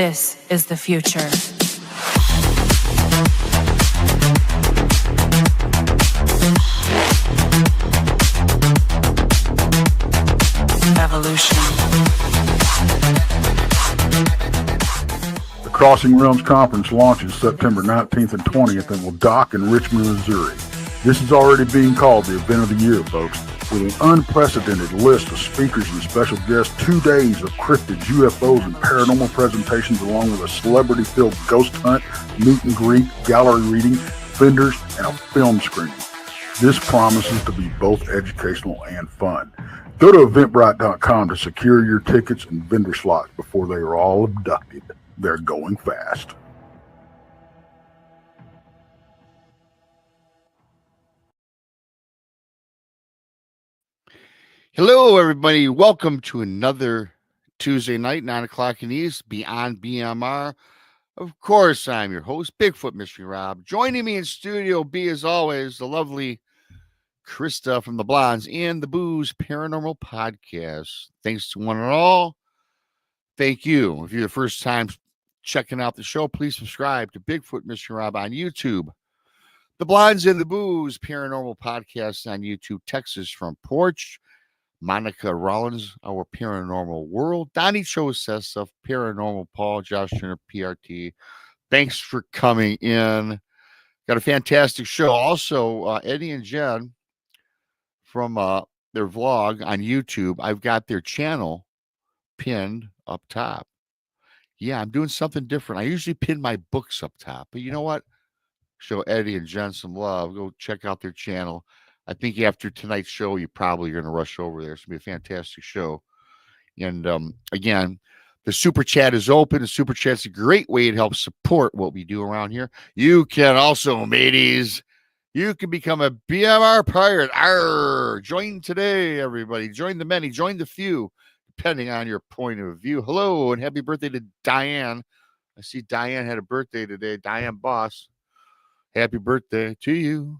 This is the future. Evolution. The Crossing Realms Conference launches September 19th and 20th and will dock in Richmond, Missouri. This is already being called the event of the year, folks. With an unprecedented list of speakers and special guests, 2 days of cryptids, UFOs, and paranormal presentations, along with a celebrity-filled ghost hunt, meet and greet, gallery reading, vendors, and a film screening. This promises to be both educational and fun. Go to Eventbrite.com to secure your tickets and vendor slots before they are all abducted. They're going fast. Hello, everybody. Welcome to another Tuesday night, 9 o'clock in the East, Beyond BMR. Of course, I'm your host, Bigfoot Mystery Rob. Joining me in Studio B, as always, the lovely Krista from the Blondes and the Booze Paranormal Podcast. Thanks to one and all. Thank you. If you're the first time checking out the show, please subscribe to Bigfoot Mystery Rob on YouTube. The Blondes and the Booze Paranormal Podcast on YouTube. Texas from Porch. Monica Rollins, our Paranormal World. Donnie Cho says stuff. Paranormal Paul, Josh Turner, PRT. Thanks for coming in. Got a fantastic show. Also, Eddie and Jenn from their vlog on YouTube. I've got their channel pinned up top. Yeah, I'm doing something different. I usually pin my books up top, but you know what? Show Eddie and Jenn some love. Go check out their channel. I think after tonight's show, you probably are going to rush over there. It's going to be a fantastic show. And again, the super chat is open. The super chat's a great way to help support what we do around here. You can also, mateys, you can become a BMR pirate. Arr! Join today, everybody. Join the many, join the few, depending on your point of view. Hello, and happy birthday to Diane. I see Diane had a birthday today. Diane Boss, happy birthday to you.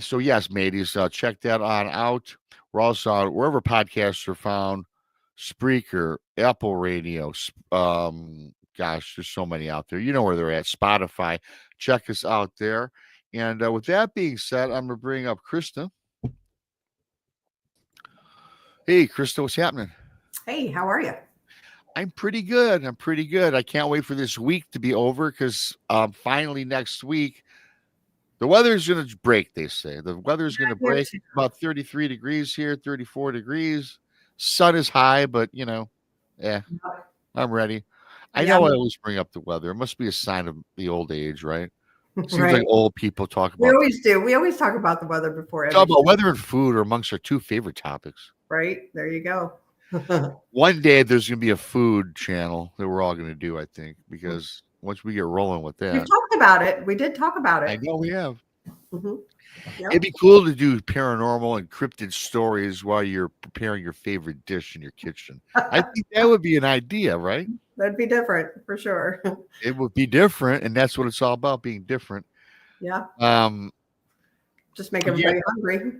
So, yes, mateys, check that on out. We're also on wherever podcasts are found, Spreaker, Apple Radio. Gosh, there's so many out there. You know where they're at, Spotify. Check us out there. And with that being said, I'm going to bring up Krista. Hey, Krista, what's happening? Hey, how are you? I'm pretty good. I can't wait for this week to be over because finally next week, the weather's going to break, they say. The weather's going to break. About 33 degrees here, 34 degrees. Sun is high, but, I'm ready. I know I always bring up the weather. It must be a sign of the old age, right? Seems like old people talk about it. We always do. We always talk about the weather before. Talk about weather and food are amongst our two favorite topics. Right? There you go. One day there's going to be a food channel that we're all going to do, I think, because once we get rolling with that. We talked about it. We did talk about it. I know we have. Mm-hmm. Yep. It'd be cool to do paranormal and cryptid stories while you're preparing your favorite dish in your kitchen. I think that would be an idea, right? That'd be different for sure. It would be different, and that's what it's all about, being different. Yeah. Just make everybody hungry.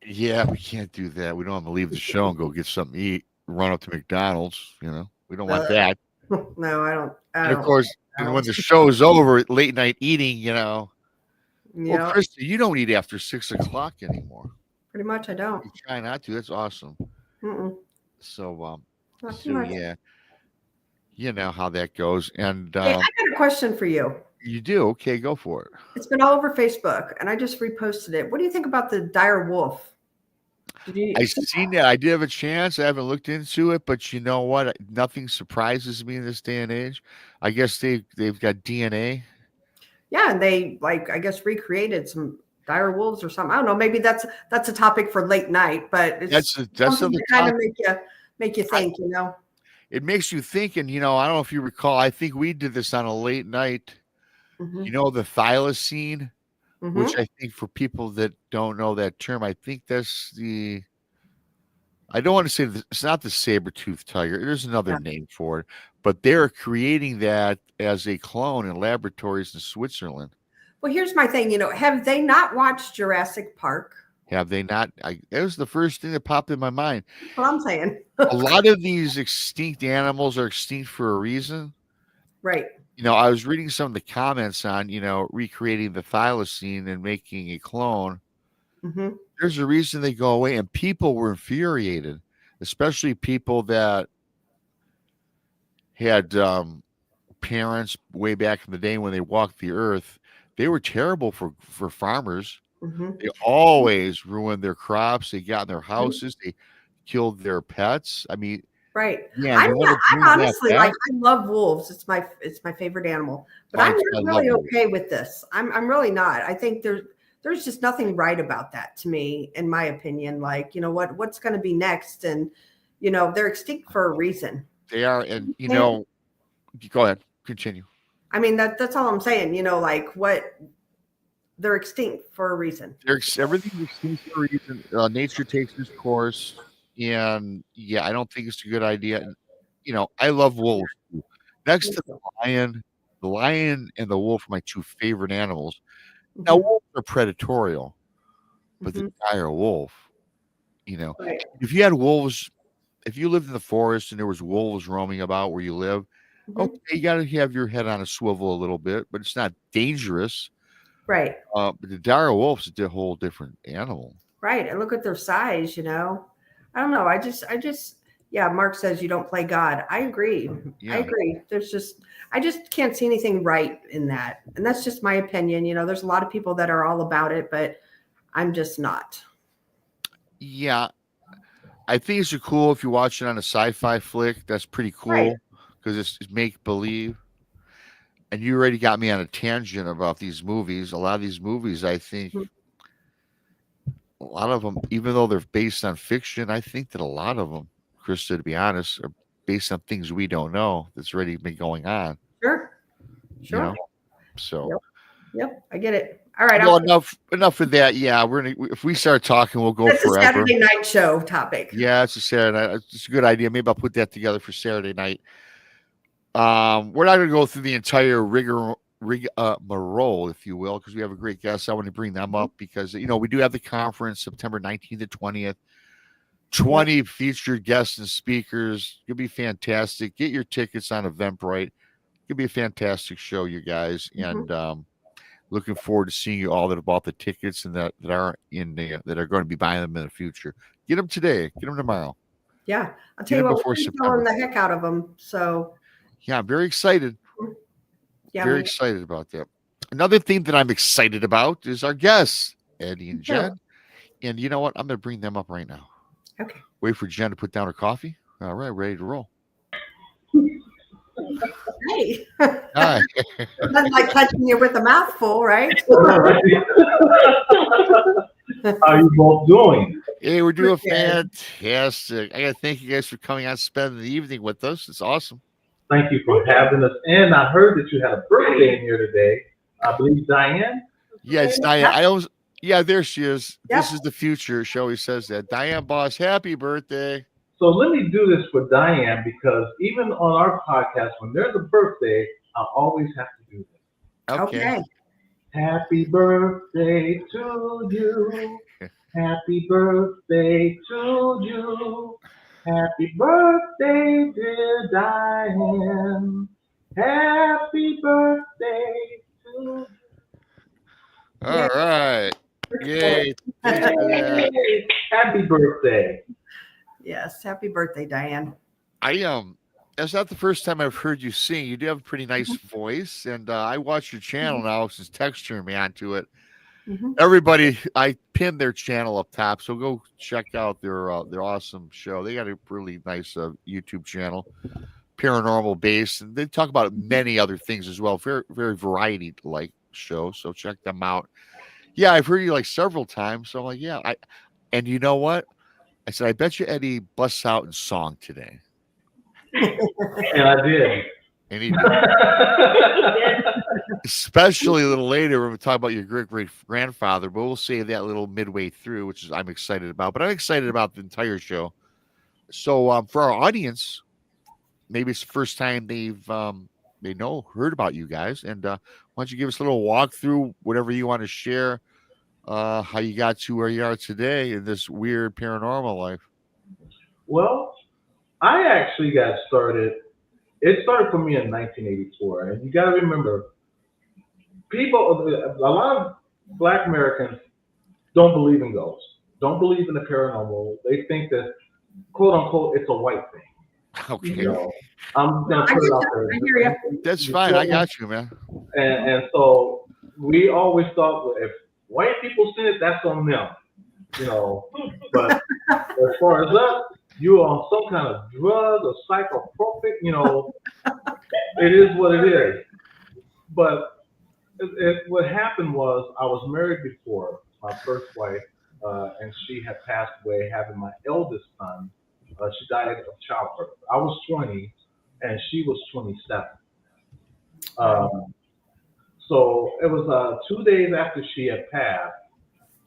Yeah, we can't do that. We don't have to leave the show and go get something to eat, run up to McDonald's. We don't want that. No, I don't. And of course, when the show is over, late night eating, Well, Krista, you don't eat after 6 o'clock anymore. Pretty much, I don't. You try not to. That's awesome. Mm-mm. So, yeah, you know how that goes. And hey, I got a question for you. You do? Okay, go for it. It's been all over Facebook, and I just reposted it. What do you think about the dire wolf? I've seen that. I did have a chance. I haven't looked into it, but you know what? Nothing surprises me in this day and age. I guess they've got DNA. Yeah, and they I guess recreated some dire wolves or something. I don't know. Maybe that's a topic for late night, but it's that's something to kind of make you think. It makes you think, and I don't know if you recall. I think we did this on a late night. Mm-hmm. The thylacine, mm-hmm. which I think for people that don't know that term, I think that's I don't want to say it's not the saber-toothed tiger. There's another name for it, but they're creating that as a clone in laboratories in Switzerland. Well, here's my thing. Have they not watched Jurassic Park? Have they not? It was the first thing that popped in my mind. That's what I'm saying. A lot of these extinct animals are extinct for a reason. Right. I was reading some of the comments on, recreating the thylacine and making a clone. Hmm. There's a reason they go away, and people were infuriated, especially people that had parents way back in the day when they walked the earth. They were terrible for farmers. Hmm. They always ruined their crops. They got in their houses. They killed their pets. I mean, Right. yeah, I'm you want to bring I'm that honestly back? like I love wolves. It's my favorite animal. But I I'm not love really wolves. okay with this. I'm really not. I think there's just nothing right about that to me, in my opinion. Like, what's going to be next? And they're extinct for a reason. They are, and And go ahead, continue. I mean that's all I'm saying. Like what they're extinct for a reason. Everything's extinct for a reason. Nature takes its course, and yeah, I don't think it's a good idea. And, I love wolves. Next Me to too. the lion and the wolf are my two favorite animals. Now, Mhm. wolves are predatorial, but the Mhm. dire wolf, Right. if you had wolves, if you lived in the forest and there was wolves roaming about where you live, okay, Mhm. you got to have your head on a swivel a little bit, but it's not dangerous. Right. But the dire wolf's a whole different animal. Right. And look at their size, I don't know. Yeah, Mark says you don't play God. I agree. I Yeah, agree. I just can't see anything right in that. And that's just my opinion. There's a lot of people that are all about it, but I'm just not. yeah. I think it's cool if you watch it on a sci-fi flick. That's pretty Right. cool because it's make believe. And you already got me on a tangent about these movies. A lot of these movies, I think, Mhm. a lot of them, even though they're based on fiction, I think that a lot of them, Krista, to be honest, are based on things we don't know that's already been going on. Sure. You Sure. know, so Yep. Yep. I get it. All right. well, enough of that. Yeah, if we start talking, we'll go That's a forever. Saturday night show topic. Yeah, it's a Saturday night. It's a good idea. Maybe I'll put that together for Saturday night. We're not going to go through the entire rigmarole, if you will, because we have a great guest. I want to bring them up because we do have the conference September 19th to 20th. 20 featured guests and speakers. It'll be fantastic. Get your tickets on Eventbrite. It'll be a fantastic show, you guys. Mhm. And looking forward to seeing you all that have bought the tickets and that are that are going to be buying them in the future. Get them today. Get them tomorrow. Yeah. I'll Get tell you them what, before we're September. selling the heck out of them. So Yeah, I'm very excited. yeah, Very excited about that. Another thing that I'm excited about is our guests, Eddie and Jenn. And you know what? I'm going to bring them up right now. Okay. Wait for Jenn to put down her coffee. All right, ready to roll. Hey. Hi. Nothing like touching you with a mouthful, right? How are you both doing? Hey, we're doing Pretty good. fantastic. I got to thank you guys for coming out and spending the evening with us. It's awesome. Thank you for having us. And I heard that you had a birthday in here today. I believe Diane. Yeah, it's Diane. Yep. I always, yeah, there she is. Yep. This is the future. She always says that. Diane Boss, happy birthday. So let me do this for Diane because even on our podcast, when there's a birthday, I always have to do this. Okay. Happy birthday to you. Happy birthday to you. Happy birthday, dear Diane. Happy birthday to you. All right. Yay. Thanks for that. Yay. Happy birthday. Yes. Happy birthday, Diane. That's not the first time I've heard you sing. You do have a pretty nice voice, and I watch your channel now since texturing me onto it. Mhm. Everybody, I pinned their channel up top, so go check out their awesome show. They got a really nice YouTube channel, paranormal based, and they talk about many other things as well. Very very variety like show, so check them out. Yeah, I've heard you like several times, so I'm like, yeah, and you know what? I said, I bet you Eddie busts out in song today, And I did. and he did. Especially a little later when we talk about your great grandfather, but we'll save that little midway through, which is I'm excited about. But I'm excited about the entire show. So for our audience, maybe it's the first time they've heard about you guys, and why don't you give us a little walkthrough, whatever you want to share how you got to where you are today in this weird paranormal life. Well, I actually got started. It started for me in 1984, and you got to remember, a lot of Black Americans don't believe in ghosts, don't believe in the paranormal. They think that, quote unquote, it's a white thing. Okay. I'm gonna put it out there. I hear you. That's fine. I got you, man. And so we always thought, well, if white people see it, that's on them, But as far as us, you're on some kind of drug or psychotropic, it is what it is. But what happened was I was married before my first wife, and she had passed away, having my eldest son. She died of childbirth. I was 20, and she was 27. So it was 2 days after she had passed,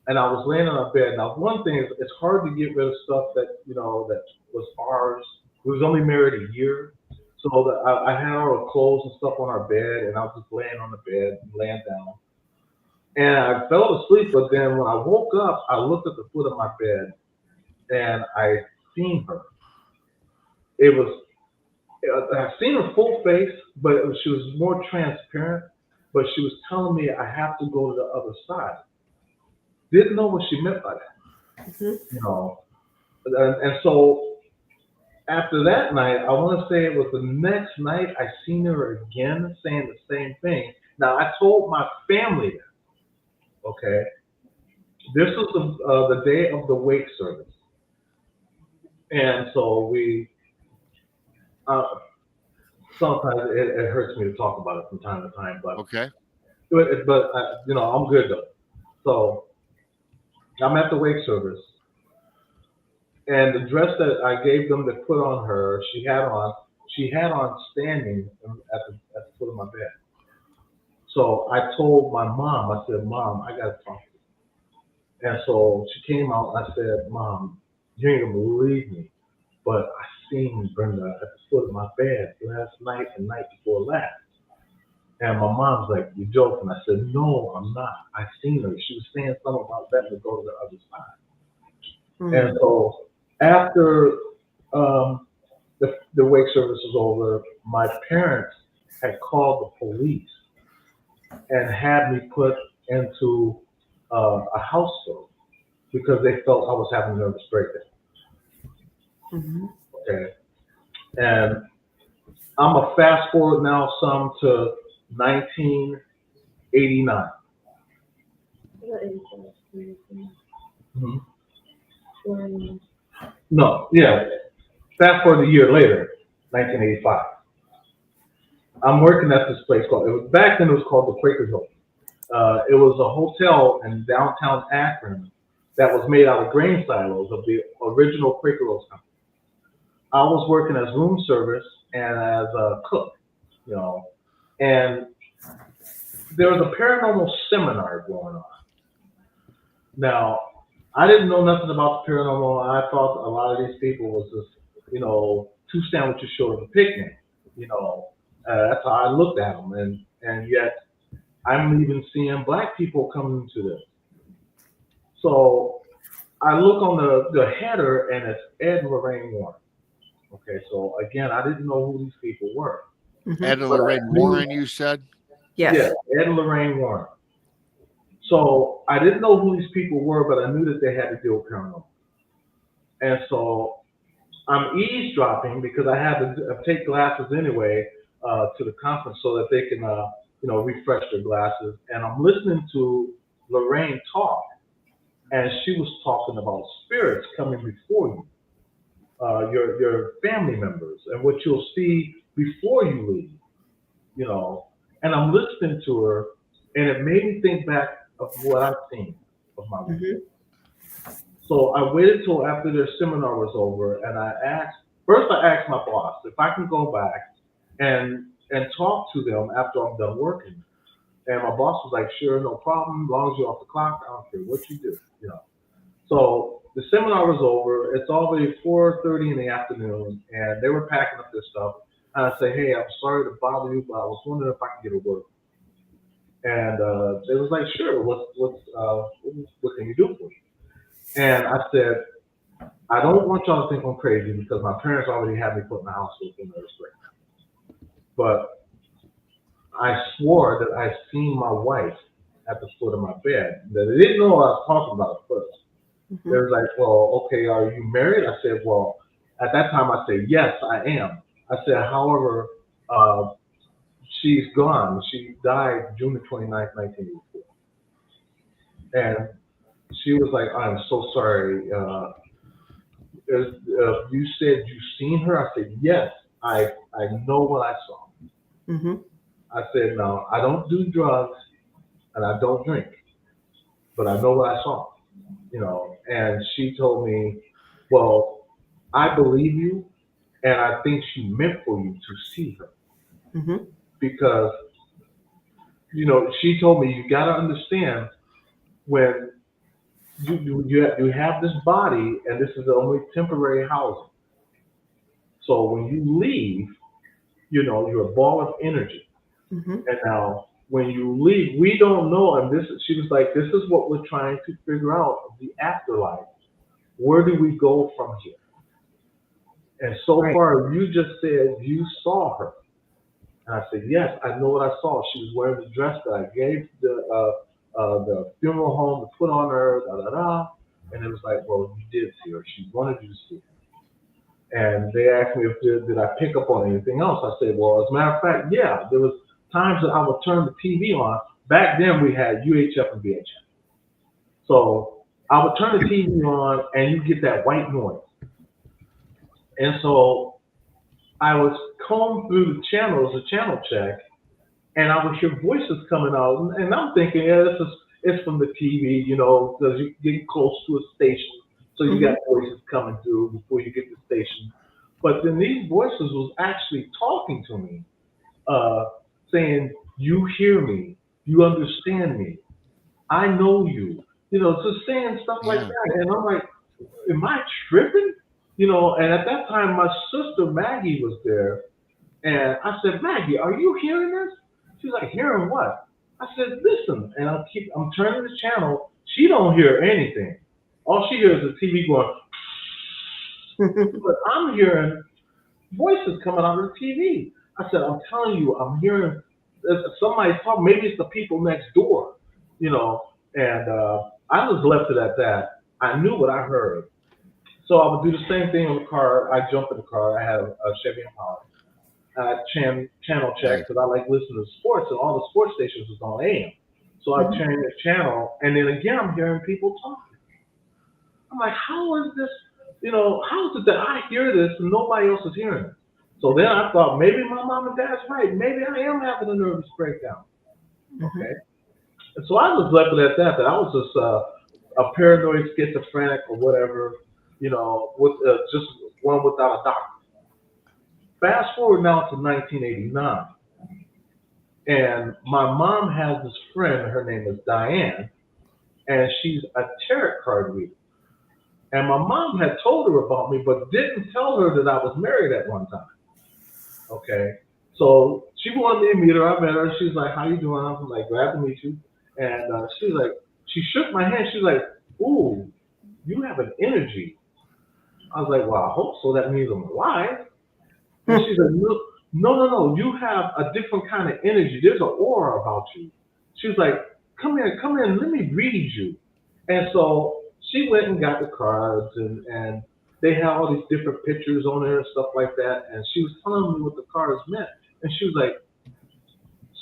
and I was laying on her bed. Now, one thing is, it's hard to get rid of stuff that that was ours. We was only married a year, so that I had all her clothes and stuff on our bed, and I was just laying on the bed, laying down, and I fell asleep. But then when I woke up, I looked at the foot of my bed, and I seen her. I seen her full face, but she was more transparent. But she was telling me I have to go to the other side. Didn't know what she meant by that, And so after that night, I want to say it was the next night, I seen her again saying the same thing. Now, I told my family that, okay? This was the day of the wake service. And so we, sometimes it hurts me to talk about it from time to time, but okay. But I'm good though. So I'm at the wake service, and the dress that I gave them to put on her, she had on standing at the foot of my bed. So I told my mom, I said, "Mom, I gotta talk to you." And so she came out, and I said, "Mom, you ain't gonna believe me, but I seen Brenda at the foot of my bed last night and night before last." And my mom's like, "You joking?" I said, "No, I'm not. I seen her. She was saying something about letting her go to the other side." Mm-hmm. And so after the wake service was over, my parents had called the police and had me put into a house show because they felt I was having a nervous breakdown. Mm-hmm. Okay. And I'm a fast forward now some to 1989. Mm-hmm. No, yeah. Fast forward a year later, 1985. I'm working at this place back then it was called the Quaker Hilton. It was a hotel in downtown Akron that was made out of grain silos of the original Quaker Oats company. I was working as room service and as a cook, and there was a paranormal seminar going on. Now, I didn't know nothing about the paranormal. I thought a lot of these people was just, 2 sandwiches short of a picnic. That's how I looked at them. And yet, I'm even seeing Black people coming into this. So I look on the header, and it's Ed and Lorraine Warren. Okay, so again, I didn't know who these people were. Mm-hmm. Ed and Lorraine Warren, you said? Yes. Yeah, Ed and Lorraine Warren. So I didn't know who these people were, but I knew that they had to deal with paranormal. And so I'm eavesdropping because I had to take glasses anyway to the conference so that they can, refresh their glasses. And I'm listening to Lorraine talk, and she was talking about spirits coming before you, your family members, and what you'll see before you leave, And I'm listening to her, and it made me think back of what I've seen of my life. Mm-hmm. So I waited till after their seminar was over, and I asked my boss if I can go back and talk to them after I'm done working. And my boss was like, "Sure, no problem. As long as you're off the clock, I don't care what you do." So the seminar was over. It's already 4:30 in the afternoon, and they were packing up their stuff. And I say, "Hey, I'm sorry to bother you, but I was wondering if I could get a word." And they was like, sure, what can you do for me? And I said, I don't want y'all to think I'm crazy because my parents already had me put in the hospital for nervous breakdown. But I swore that I seen my wife at the foot of my bed. That they didn't know what I was talking about at first. Mm-hmm. They was like, well, okay, are you married? I said, well, at that time I said, yes, I am. I said, however, she's gone. She died June the 29th, 1984. And she was like, I'm so sorry. You said you seen her? I said, yes, I know what I saw. Mm-hmm. I said, no, I don't do drugs and I don't drink, but I know what I saw, And she told me, well, I believe you, and I think she meant for you to see her. Mm-hmm. Because, she told me, you got to understand when you have this body, and this is only temporary housing. So when you leave, you're a ball of energy. Mm-hmm. And now, when you leave, we don't know. And she was like, this is what we're trying to figure out, the afterlife. Where do we go from here? And so far, you just said you saw her. And I said, yes, I know what I saw. She was wearing the dress that I gave the funeral home to put on her, And it was like, well, you did see her. She wanted you to see her. And they asked me if did I pick up on anything else. I said, well, as a matter of fact, yeah. There was times that I would turn the TV on. Back then, we had UHF and VHF. So I would turn the TV on, and you get that white noise. And so I was combing through the channels, the channel check, and I would hear voices coming out. And I'm thinking, yeah, it's from the TV, because you're getting close to a station. So you got voices coming through before you get to the station. But then these voices was actually talking to me, saying, you hear me, you understand me, I know you. Just saying stuff like that. And I'm like, am I tripping? And at that time, my sister Maggie was there. And I said, Maggie, are you hearing this? She's like, hearing what? I said, listen. And I'm turning the channel. She don't hear anything. All she hears is the TV going. But I'm hearing voices coming out of the TV. I said, I'm telling you, I'm hearing somebody talk. Maybe it's the people next door, And I was left it at that. I knew what I heard. So I would do the same thing in the car. I jumped in the car. I had a Chevy Impala. I channel check because I like listening to sports, and all the sports stations was on AM. So I changed the channel, and then again I'm hearing people talking. I'm like, how is this? How is it that I hear this and nobody else is hearing it? So then I thought maybe my mom and dad's right. Maybe I am having a nervous breakdown. Okay. And so I was left at that I was just a paranoid schizophrenic or whatever, with just one without a doctor. Fast forward now to 1989, and my mom has this friend. Her name is Diane, and she's a tarot card reader. And my mom had told her about me, but didn't tell her that I was married at one time. Okay, so she wanted me to meet her. I met her. She's like, "How you doing?" I'm like, "Glad to meet you." And she's like, she shook my hand. She's like, "Ooh, you have an energy." I was like, "Well, I hope so. That means I'm alive." And she's like, no. You have a different kind of energy. There's an aura about you. She was like, come here, and let me read you. And so she went and got the cards, and they had all these different pictures on there and stuff like that. And she was telling me what the cards meant. And she was like,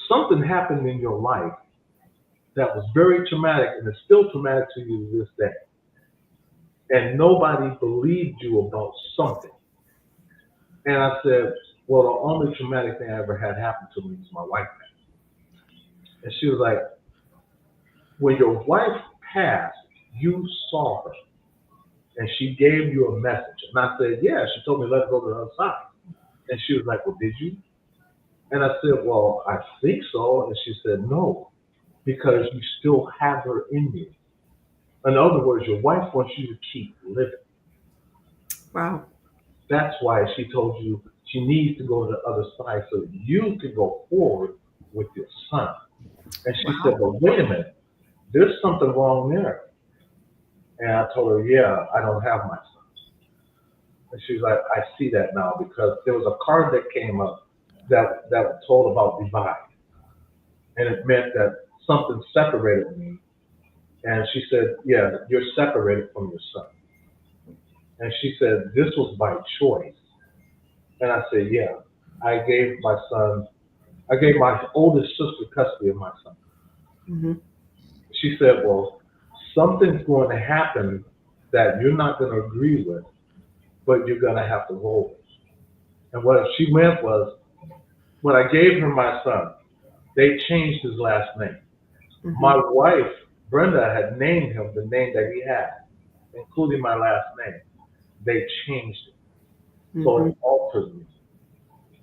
something happened in your life that was very traumatic, and it's still traumatic to you to this day. And nobody believed you about something. And I said, well, the only traumatic thing I ever had happen to me was my wife passed. And she was like, when your wife passed, you saw her. And she gave you a message. And I said, yeah. She told me, let's go to the other side. And she was like, well, did you? And I said, well, I think so. And she said, no, because you still have her in you. In other words, your wife wants you to keep living. Wow. That's why she told you she needs to go to the other side so you can go forward with your son. And she said, well, wait a minute, there's something wrong there. And I told her, yeah, I don't have my son. And she's like, I see that now, because there was a card that came up that told about divide. And it meant that something separated me. And she said, yeah, you're separated from your son. And she said, this was by choice. And I said, yeah, I gave my oldest sister custody of my son. Mm-hmm. She said, well, something's going to happen that you're not going to agree with, but you're going to have to roll with. And what she meant was, when I gave her my son, they changed his last name. Mm-hmm. My wife, Brenda, had named him the name that he had, including my last name. They changed it. Mm-hmm. So it altered me.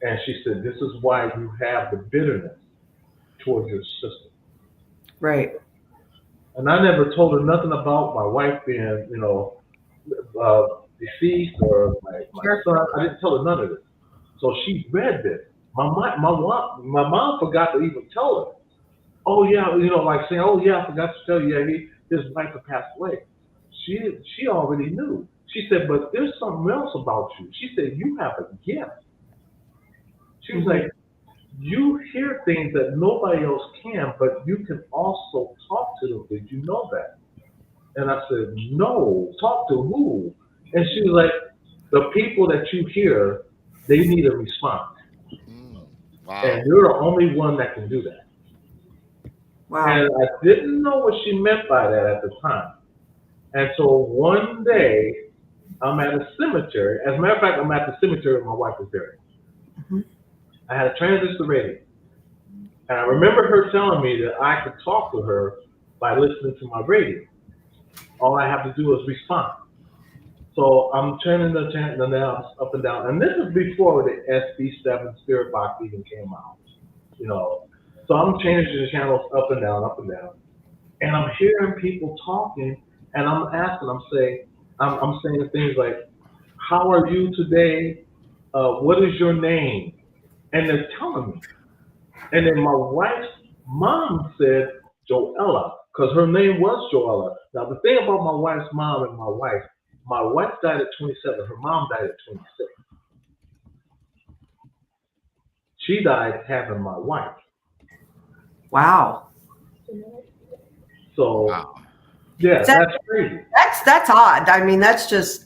And she said, this is why you have the bitterness towards your sister. Right. And I never told her nothing about my wife being, deceased or my son. I didn't tell her none of this. So she read this. My mom forgot to even tell her. Oh yeah, like saying, oh yeah, I forgot to tell you, his wife had passed away. She already knew. She said, but there's something else about you. She said, you have a gift. She was like, you hear things that nobody else can, but you can also talk to them. Did you know that? And I said, no. Talk to who? And she was like, the people that you hear, they need a response. Wow. And you're the only one that can do that. Wow. And I didn't know what she meant by that at the time. And so one day, I'm at a cemetery. As a matter of fact, I'm at the cemetery where my wife was buried. Mm-hmm. I had a transistor radio. And I remember her telling me that I could talk to her by listening to my radio. All I have to do is respond. So I'm turning the knobs up and down. And this is before the SB7 Spirit Box even came out. So I'm changing the channels up and down. And I'm hearing people talking, and I'm asking, I'm saying things like, how are you today? What is your name? And they're telling me. And then my wife's mom said Joella, because her name was Joella. Now, the thing about my wife's mom and my wife died at 27. Her mom died at 26. She died having my wife. Wow. So, wow. Yeah, that's crazy. That's odd. I mean, that's just.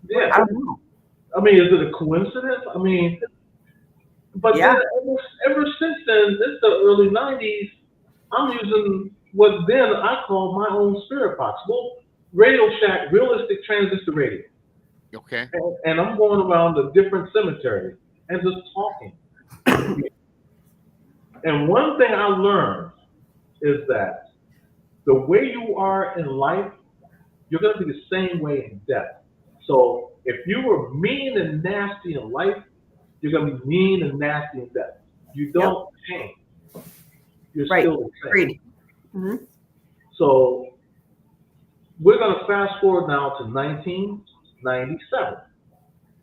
Yeah. I don't know. I mean, is it a coincidence? I mean, but Yeah. then ever since then, it's the early 90s, I'm using what then I call my own spirit box. Well, Radio Shack, realistic transistor radio. Okay. And I'm going around the different cemeteries and just talking. And one thing I learned is that the way you are in life, you're going to be the same way in death. So if you were mean and nasty in life, you're going to be mean and nasty in death. You don't change. You're still the same. Agreed. Mm-hmm. So we're going to fast forward now to 1997.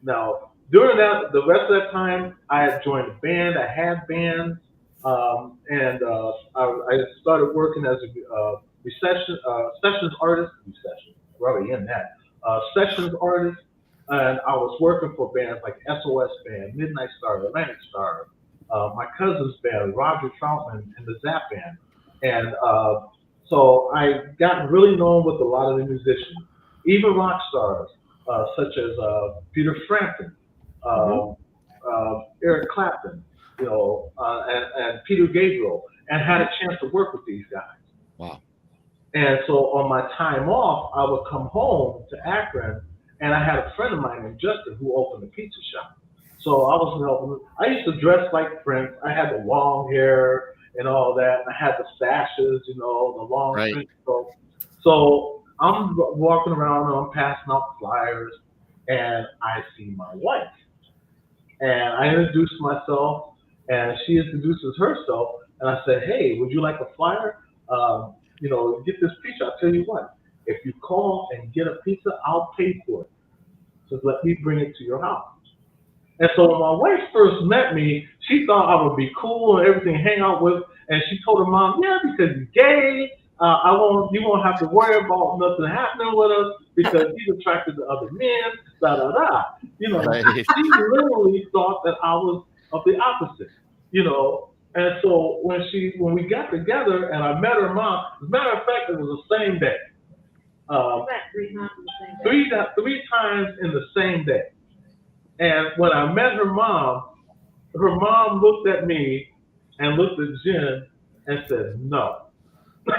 Now, during the rest of that time, I had joined a band. I had bands, and I started working as a sessions artist. We're already in that. Sessions artist, and I was working for bands like SOS Band, Midnight Star, Atlantic Star, my cousin's band, Roger Troutman, and the Zap Band. And so I got really known with a lot of the musicians, even rock stars, such as Peter Frampton, Eric Clapton, and Peter Gabriel, and had a chance to work with these guys. Wow. And so on my time off, I would come home to Akron, and I had a friend of mine named Justin who opened a pizza shop. So I was helping. I used to dress like Prince. I had the long hair and all that. And I had the sashes, the long Prince coat. So I'm walking around and I'm passing out flyers, and I see my wife. And I introduce myself, and she introduces herself, and I said, hey, would you like a flyer? Get this pizza. I'll tell you what, if you call and get a pizza, I'll pay for it. Just let me bring it to your house. And so when my wife first met me, she thought I would be cool and everything, hang out with. And she told her mom, yeah, because he's gay, you won't have to worry about nothing happening with us because he's attracted to other men, da da da. You know, Right. she literally thought that I was of the opposite. You know, and so when we got together and I met her mom, as a matter of fact, it was the same day. Three times in the same day. And when I met her mom looked at me and looked at Jen and said, no. You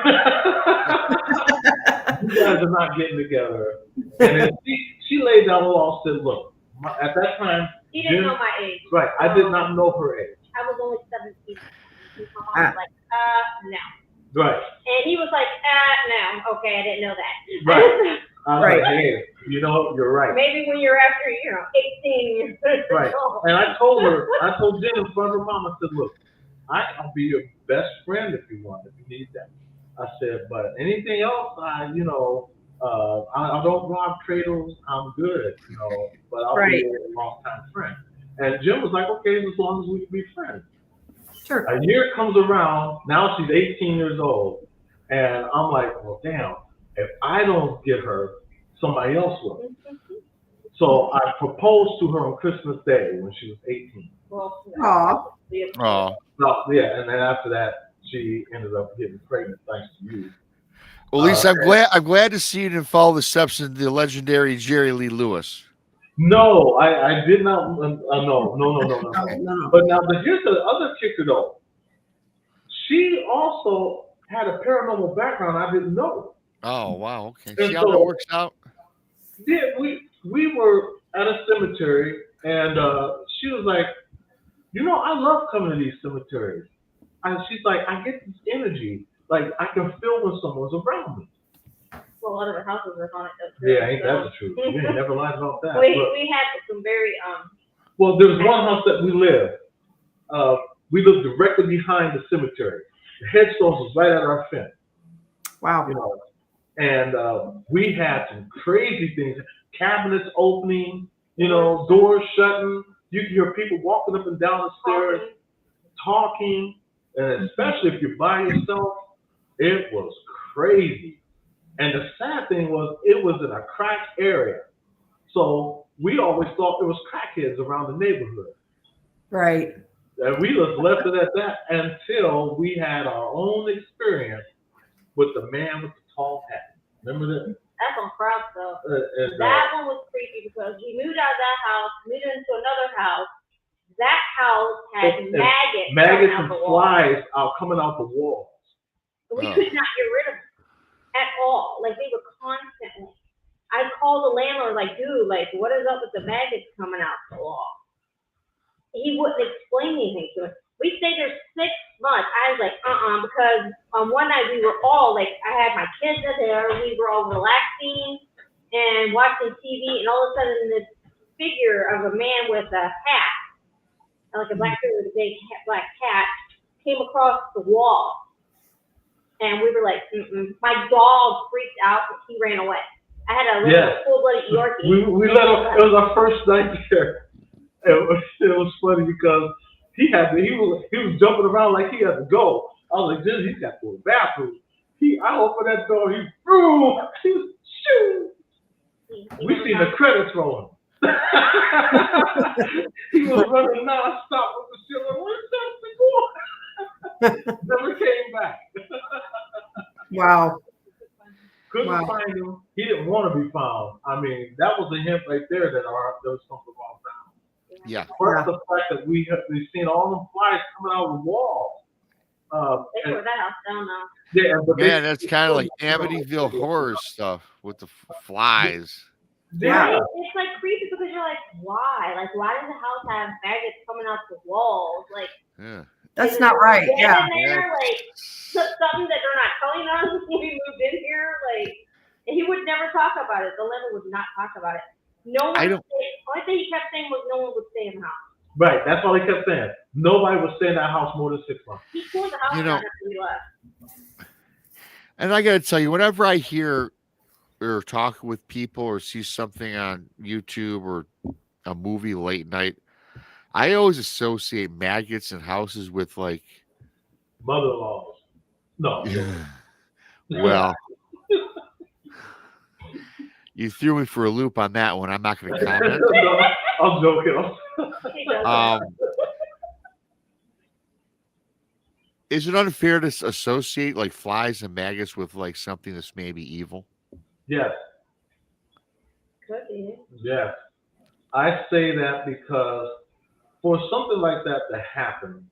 guys are not getting together. And then she laid down the law and said, look, at that time, He didn't know my age. Right, I did not know her age. I was only 17. My mom was like, no. Right. And he was like, no. Okay, I didn't know that. Right. I was like, hey, you know, you're right. Maybe when you're after, 18 years old. Right. And I told Jen in front of her mom, I said, look, I'll be your best friend if you need that. I said, but anything else, I don't rob cradles, I'm good, but I'll be a long-time friend. And Jen was like, okay, as long as we can be friends. Sure. A year comes around, now she's 18 years old, and I'm like, well, damn, if I don't get her, somebody else will. So I proposed to her on Christmas Day when she was 18. Aww. Well, yeah, and then after that, she ended up getting pregnant thanks to you. Well, Lisa, I'm glad to see you didn't follow the steps of the legendary Jerry Lee Lewis. No, I did not. No. But here's the other kicker, though. She also had a paranormal background I didn't know. Oh, wow. Okay. And see how that works out? Yeah, we were at a cemetery, and she was like, I love coming to these cemeteries. And she's like, I get this energy. Like, I can feel when someone's around me. Well, a lot of the houses are haunted, though. Yeah, ain't that the truth? We ain't never lied about that. We had some very, Well, there was one house that we lived. We lived directly behind the cemetery. The headstones was right at our fence. Wow. And we had some crazy things. Cabinets opening, doors shutting. You can hear people walking up and down the stairs, talking. And especially if you're by yourself, it was crazy. And the sad thing was, it was in a crack area. So we always thought there was crackheads around the neighborhood. Right. And we just left it at that until we had our own experience with the man with the tall hat. Remember that? That's on Krause, though. That one was creepy because we moved out of that house, moved into another house. That house had maggots and flies coming out the walls. We could not get rid of them at all. Like, they were constantly. I called the landlord, like, dude, like, what is up with the maggots coming out the wall? He wouldn't explain anything to us. We stayed there 6 months. I was like, because one night we were all, like, I had my kids there. We were all relaxing and watching TV, and all of a sudden this figure of a man with a hat, like a black figure with a big black cat, came across the wall. And we were like, My dog freaked out and he ran away. I had a little full-blooded Yorkie. We let him, it was our first night there. It was funny because he was jumping around like he had to go. I was like, he's got to go to the bathroom. I opened that door, he was shoo. We seen the credits rolling. He was running nonstop with the ceiling. Where's that going? Never came back. Wow. Couldn't find him. He didn't want to be found. I mean, that was a hint right there that there was something wrong down. Yeah. Plus the fact that we've seen all them flies coming out of the walls. They tore that house down now. Yeah, Man, that's kind of like Amityville horror stuff with the flies. Yeah. It's like creepy because you're like, why? Like, why does the house have maggots coming out the walls? Like, that's not right. Yeah. Like, something that they're not telling us when we moved in here. Like, and he would never talk about it. The landlord would not talk about it. No one. Only thing he kept saying was no one would stay in the house. Right. That's all he kept saying. Nobody would stay in that house more than 6 months. He tore the house down after we left. And I got to tell you, whenever I hear or talk with people or see something on YouTube or a movie late night, I always associate maggots in houses with like, Mother-in-laws. No. well, you threw me for a loop on that one. I'm not going to comment. No, I'm joking. He does that. Is it unfair to associate like flies and maggots with like something that's maybe evil? Yes. Could be. Yes. I say that because for something like that to happen,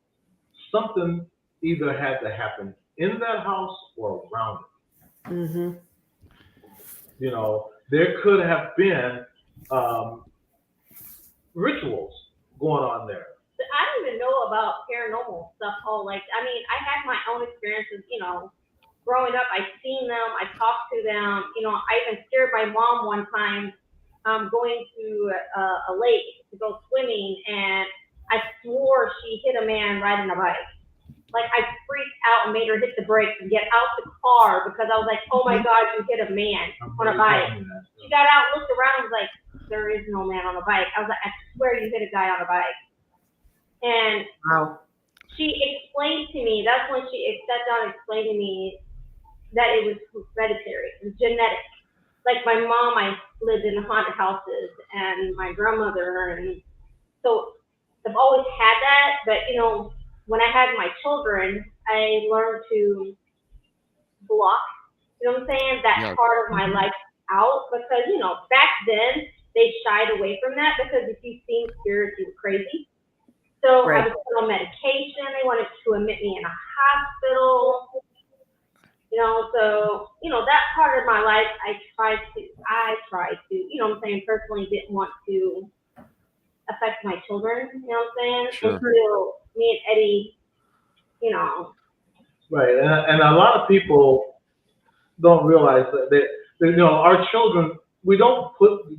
something either had to happen in that house or around it. Mm-hmm. You know, there could have been rituals going on there. I don't even know about paranormal stuff. I had my own experiences, growing up. I've seen them, I talked to them, I even scared my mom one time going to a lake to go swimming, and I swore she hit a man riding a bike. Like, I freaked out and made her hit the brakes and get out the car because I was like, oh my God, you hit a man on a bike. She got out, looked around, and was like, there is no man on a bike. I was like, I swear you hit a guy on a bike. And Wow. she explained to me, that's when she sat down and explained to me that it was hereditary, it was genetic. Like, my mom, I lived in haunted houses, and my grandmother, and so I've always had that. But, when I had my children, I learned to block, what I'm saying, that part of my life out, because, back then, they shied away from that, because if you seen spirits, you were crazy. So I was put on medication. They wanted to admit me in a hospital. That part of my life, I tried to, personally didn't want to affect my children, Sure. Until me and Eddie, Right, and a lot of people don't realize that our children, we don't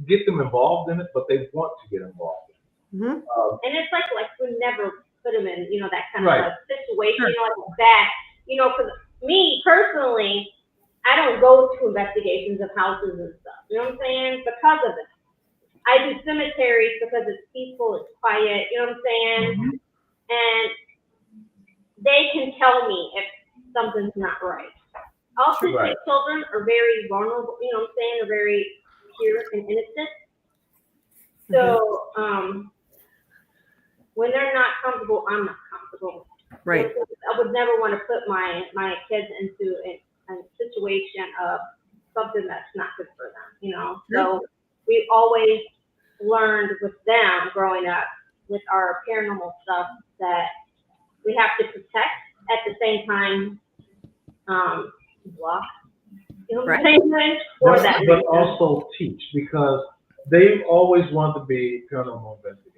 get them involved in it, but they want to get involved. Mm-hmm. And it's like we never put them in, that kind Right. of a situation, like that. Because me personally, I don't go to investigations of houses and stuff. You know what I'm saying? Because of it. I do cemeteries because it's peaceful, it's quiet. You know what I'm saying? Mm-hmm. And they can tell me if something's not right. Autistic Right. children are very vulnerable. You know what I'm saying? They're very pure and innocent. So, when they're not comfortable, I'm not comfortable. Right. I would never want to put my kids into a situation of something that's not good for them, So we always learned with them growing up with our paranormal stuff that we have to protect at the same time, block. You know what I'm saying? For that But reason. also teach, because they've always wanted to be paranormal investigators.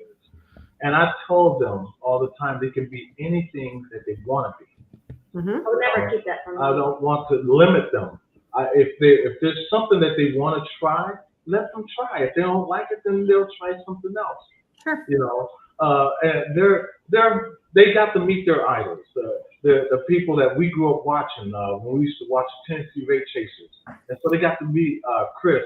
And I told them all the time they can be anything that they want to be. Mm-hmm. I would never keep that from I them. don't want to limit them. If there's something that they want to try, let them try. If they don't like it, then they'll try something else. Sure. And they got to meet their idols, the people that we grew up watching when we used to watch Tennessee Ray Chasers, and so they got to meet Chris.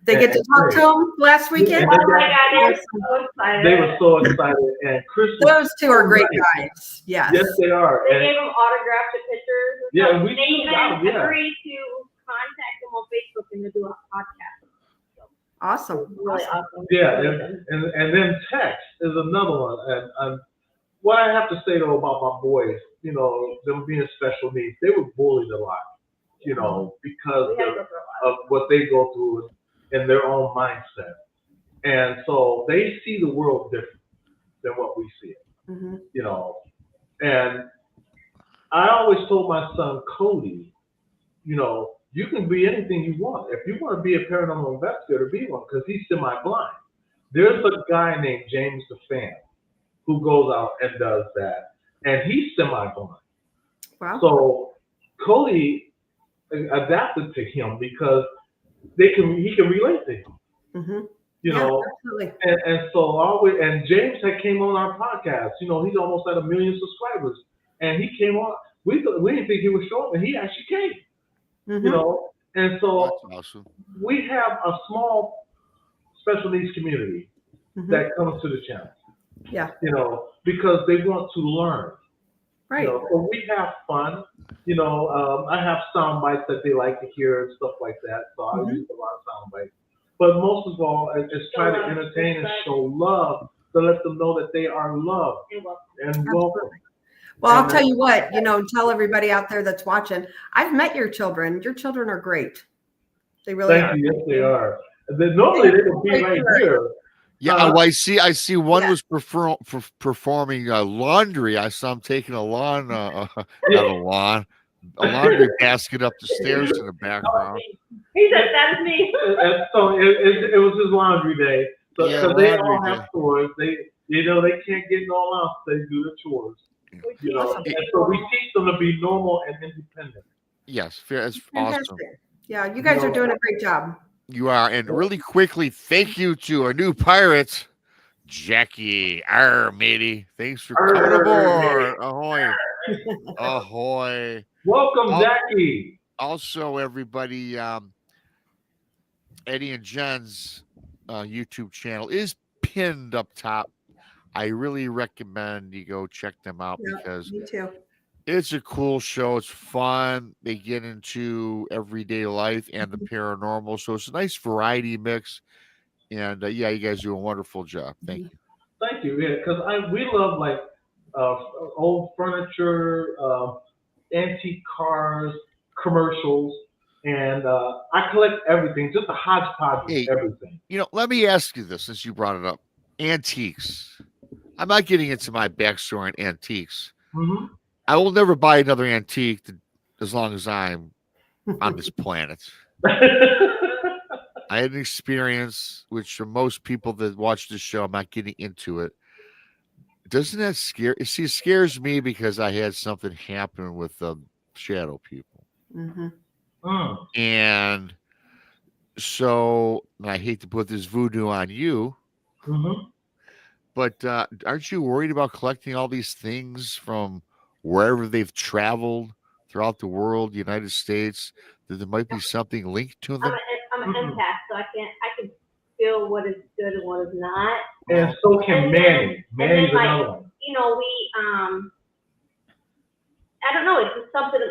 They get to talk to them last weekend. Yeah. Oh my God, they were so excited. They were so excited, and Chris. Those two are great guys. Yes. Yes, they are. They And gave them autographed pictures. And Yeah, stuff. we they even got 'em, yeah. agreed to contact them on Facebook and to do a podcast. Awesome. Really awesome. yeah, and then text is another one. And what I have to say though about my boys, them being special needs, they were bullied a lot, because We had to go through a lot. of what they go through in their own mindset. And so they see the world different than what we see it, Mm-hmm. And I always told my son, Cody, you can be anything you want. If you want to be a paranormal investigator, be one, because he's semi-blind. There's a guy named James the Fan who goes out and does that, and he's semi-blind. Wow. So Cody adapted to him because he can relate to him, Mm-hmm. Absolutely. and so and James had came on our podcast. He's almost at 1 million subscribers, and he came on. We didn't think he was showing, but he actually came. Mm-hmm. And so That's awesome. we have a small special needs community Mm-hmm. that comes to the channel. Yeah. You know, because they want to learn. Right. You know, so we have fun. You know, I have sound bites that they like to hear and stuff like that. So I use a lot of sound bites. But most of all, it's try to entertain and show love to let them know that they are loved and welcome. Well, I'll tell you what, you know, tell everybody out there that's watching, I've met your children. Your children are great. They really are. Thank you. Yes, they are. Normally they would be right here. Yeah, well, I see one was performing laundry. I saw him taking a laundry basket up the stairs in the background. He said, "That's me." And so it was his laundry day. So they all have chores. They can't get no allowance. They do the chores. You know, and so we teach them to be normal and independent. Yes, it's awesome. Yeah, you guys are doing a great job. You are, and really quickly, thank you to our new pirate, Jackie. Matey. Thanks for coming aboard. Ahoy. Ahoy. Welcome, Jackie. Also, everybody, Eddie and Jenn's YouTube channel is pinned up top. I really recommend you go check them out because me too. It's a cool show. It's fun. They get into everyday life and the paranormal. So it's a nice variety mix. And you guys do a wonderful job. Thank you. Thank you. Yeah, because we love like old furniture, antique cars, commercials, and I collect everything. Just a hodgepodge of everything. You know, let me ask you this since you brought it up. Antiques. I'm not getting into my backstory on antiques. Mm-hmm. I will never buy another antique as long as I'm on this planet. I had an experience, which for most people that watch this show, I'm not getting into it. Doesn't that scare? See, it scares me because I had something happen with shadow people. Mm-hmm. And so I hate to put this voodoo on you. Mm-hmm. But aren't you worried about collecting all these things from wherever they've traveled throughout the world, United States, that there might be something linked to them? I'm an empath, so I can feel what is good and what is not. And so can Manny. Manny's another one. You know, I don't know, it's just something.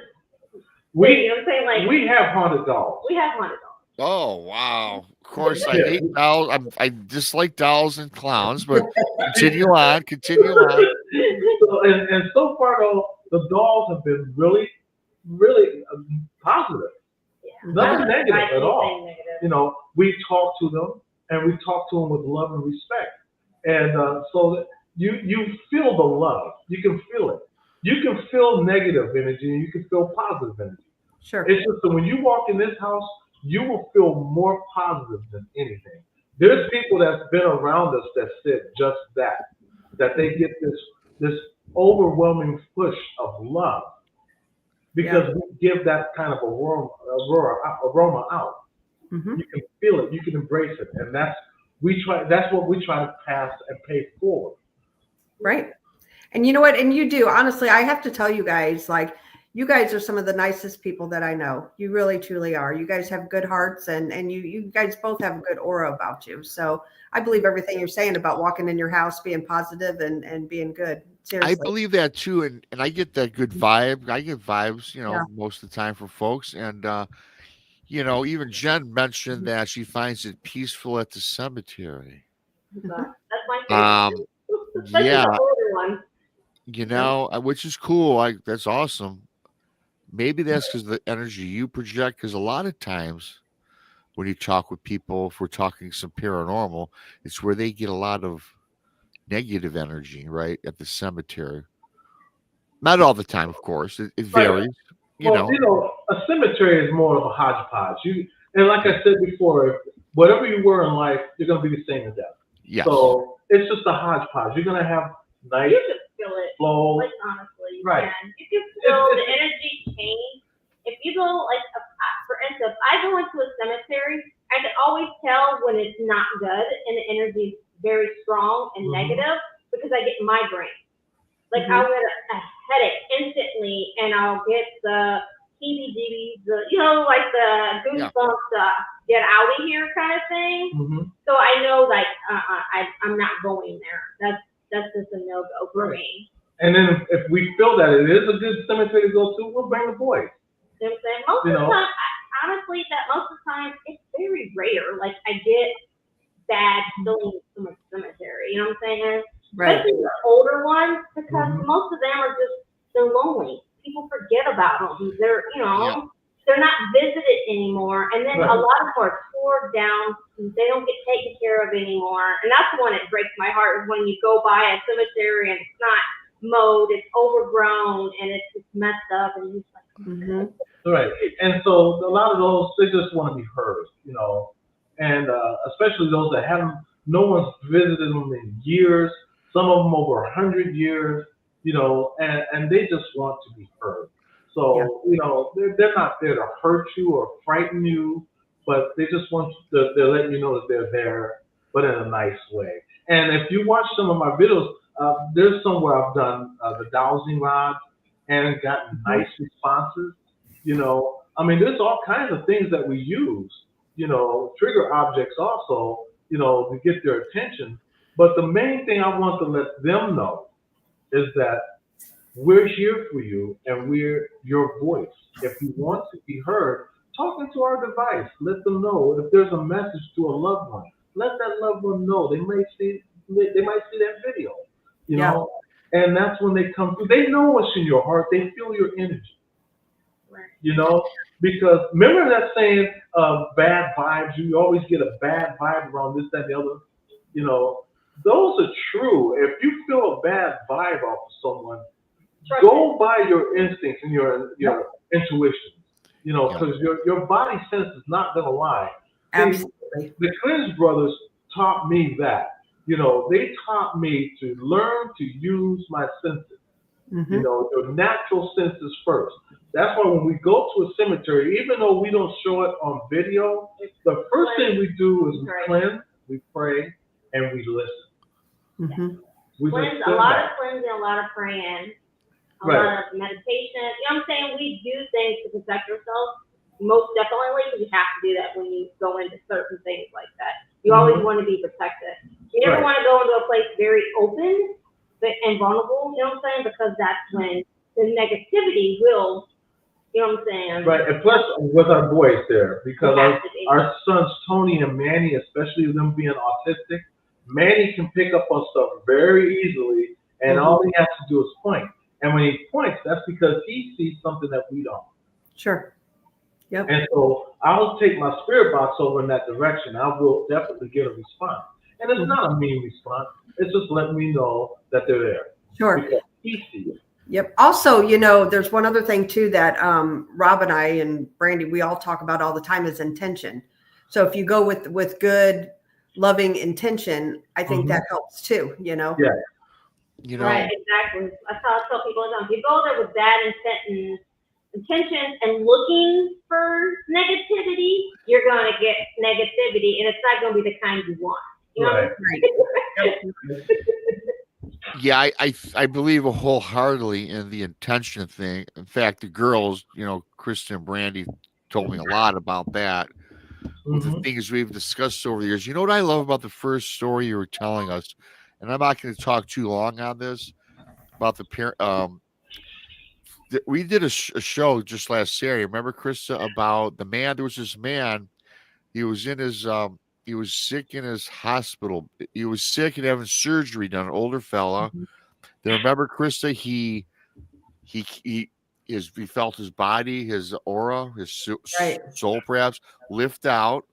You know what I'm saying? Like, we have haunted dolls. We have haunted dolls. Oh, wow. Of course, I hate dolls. I dislike dolls and clowns, but continue on. And so far, though, the dolls have been really, really positive. Yeah. Nothing negative at all. You know, we talk to them, and we talk to them with love and respect. And so that you feel the love. You can feel it. You can feel negative energy, and you can feel positive energy. Sure. It's just that when you walk in this house, you will feel more positive than anything. There's people that's been around us that said just that they get this overwhelming push of love because we give that kind of aroma out. Mm-hmm. You can feel it, you can embrace it, and that's what we try to pass and pay forward. Right. And you know what? And you do. Honestly, I have to tell you guys, like, you guys are some of the nicest people that I know. You really, truly are. You guys have good hearts, and you guys both have a good aura about you. So I believe everything you're saying about walking in your house, being positive and being good. Seriously. I believe that too. And I get that good vibe. I get vibes, most of the time from folks. And, even Jen mentioned that she finds it peaceful at the cemetery. That's my favorite. Yeah. The older one. Which is cool. That's awesome. Maybe that's because of the energy you project. Because a lot of times when you talk with people, if we're talking some paranormal, it's where they get a lot of negative energy, right, at the cemetery. Not all the time, of course. It varies. A cemetery is more of a hodgepodge. And like I said before, whatever you were in life, you're going to be the same in death. Yes. So it's just a hodgepodge. You're going to have nice feel it, flow. like, honestly, right? You can feel the energy change. If you go, like, for instance, if I go into a cemetery, I can always tell when it's not good and the energy is very strong and negative because I get migraine. Like, I'll get a headache instantly, and I'll get the heebie-jeebies, the goosebumps, get out of here kind of thing. So I know, like, I'm not going there. that's just a no-go for me. And then if we feel that it is a good cemetery to go to, we'll bring the boys. You know what I'm saying? Most of the time, honestly, most of the time, it's very rare. Like, I get bad feelings from a cemetery. You know what I'm saying? Right. Especially the older ones, because most of them are they're lonely. People forget about them. They're, they're not visited anymore. And then a lot of them are tore down. They don't get taken care of anymore. And that's the one that breaks my heart, is when you go by a cemetery and it's not mowed, it's overgrown, and it's just messed up. And you're just like, Right. And so a lot of those, they just want to be heard, and especially those that no one's visited them in years, some of them over 100 years, and they just want to be heard. So, they're not there to hurt you or frighten you, but they just want to, they're letting you know that they're there, but in a nice way. And if you watch some of my videos, there's some where I've done the dowsing rods and gotten nice responses. There's all kinds of things that we use, trigger objects also, to get their attention. But the main thing I want to let them know is that we're here for you and we're your voice. If you want to be heard, talk into our device. Let them know if there's a message to a loved one. Let that loved one know. They might see that video, know, and that's when they come through. They know what's in your heart. They feel your energy. Because remember that saying, bad vibes, you always get a bad vibe around this, that, and the other. Those are true. If you feel a bad vibe off of someone, go by your instincts and your intuition, because your body sense is not going to lie. Absolutely. The Clinton brothers taught me that. They taught me to learn to use my senses. Your natural senses first. That's why when we go to a cemetery, even though we don't show it on video, the first thing we do is we cleanse, we pray, and we listen. A lot of cleansing, a lot of praying, a lot of meditation. You know what I'm saying? We do things to protect ourselves. Most definitely, you have to do that when you go into certain things like that. You always want to be protected. You never want to go into a place very open and vulnerable, you know what I'm saying? Because that's when the negativity will, you know what I'm saying? Right, and plus with our boys there, because our sons Tony and Manny, especially them being autistic, Manny can pick up on stuff very easily, and all he has to do is point. And when he points, that's because he sees something that we don't. Sure. Yep. And so I'll take my spirit box over in that direction. I will definitely get a response. And it's not a mean response. It's just letting me know that they're there. Sure. Because he sees it. Yep. Also, there's one other thing too that Rob and I and Brandy, we all talk about all the time, is intention. So if you go with good, loving intention, I think that helps too, Yeah. Right, exactly. That's how I tell people all the time. If you go there with bad intentions and looking for negativity, you're going to get negativity, and it's not going to be the kind you want. Right. Yeah, I believe wholeheartedly in the intention thing. In fact, the girls, Krista and Brandy told me a lot about that. With the things we've discussed over the years. You know what I love about the first story you were telling us, and I'm not going to talk too long on this, about the we did a show just last Saturday. Remember, Krista, about the man? There was this man. He was in his he was sick in his hospital. He was sick and having surgery done. An older fella. Then remember, Krista, he felt his body, his aura, his soul perhaps lift out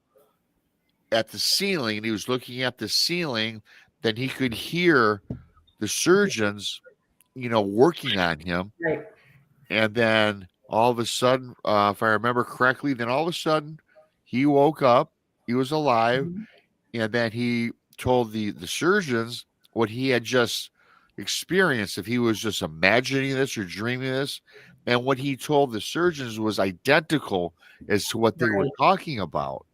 at the ceiling, and he was looking at the ceiling. Then he could hear the surgeons, working on him. Right. And then all of a sudden, if I remember correctly, then all of a sudden he woke up, he was alive, and then he told the surgeons what he had just experienced, if he was just imagining this or dreaming this. And what he told the surgeons was identical as to what they were talking about.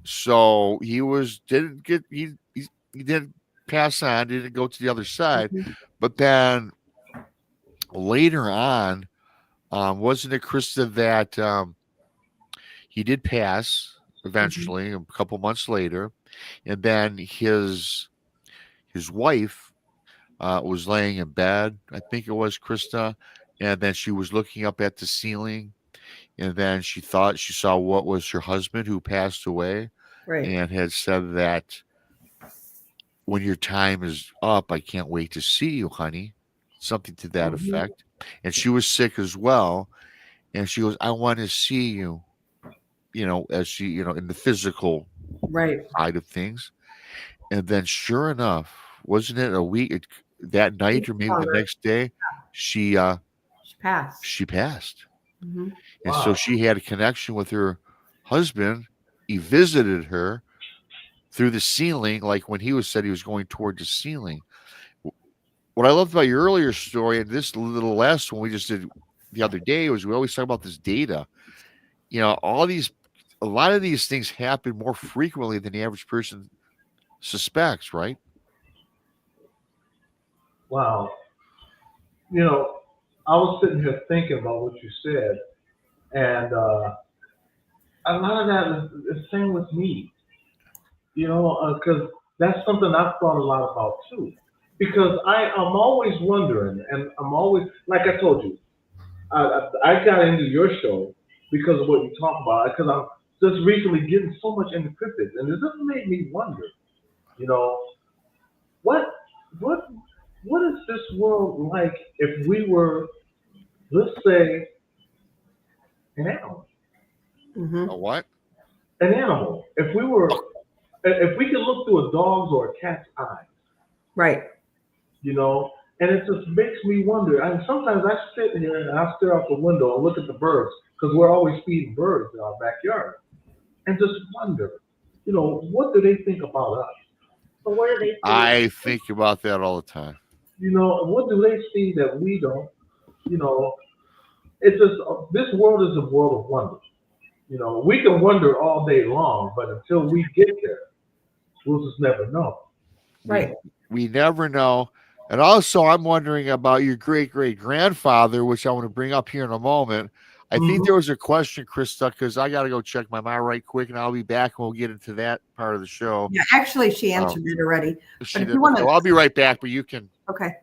So he didn't pass on, didn't go to the other side. But then later on, wasn't it, Krista, that he did pass eventually, a couple months later, and then his wife was laying in bed, I think it was, Krista, and then she was looking up at the ceiling, and then she thought she saw what was her husband who passed away, Right. and had said that when your time is up, I can't wait to see you, honey. Something to that effect. And she was sick as well. And she goes, I want to see you, as she, in the physical Right. side of things. And then sure enough, wasn't it a week that night or maybe the next day, she passed. she passed. Mm-hmm. And so she had a connection with her husband. He visited her through the ceiling, like when he said he was going toward the ceiling. What I loved about your earlier story and this little last one we just did the other day was we always talk about this data. A lot of these things happen more frequently than the average person suspects, right? Wow. I was sitting here thinking about what you said, and a lot of that is the same with me. Because that's something I've thought a lot about too. Because I'm always wondering, and I'm always, like I told you, I got into your show because of what you talk about, because I'm just recently getting so much into cryptids, and it just made me wonder, what is this world like if we were, let's say, an animal? Mm-hmm. A what? An animal. If we could look through a dog's or a cat's eyes, Right. And it just makes me wonder. And sometimes I sit here and I stare out the window and look at the birds because we're always feeding birds in our backyard, and just wonder, what do they think about us? But what do they see? I think about that all the time. What do they see that we don't? It's just this world is a world of wonder. We can wonder all day long, but until we get there, we'll just never know. Right. We never know. And also, I'm wondering about your great-great-grandfather, which I want to bring up here in a moment. I think there was a question, Krista, because I got to go check my mom right quick, and I'll be back, and we'll get into that part of the show. Yeah, actually, she answered it already. She did. So I'll be right back, but you can. Okay.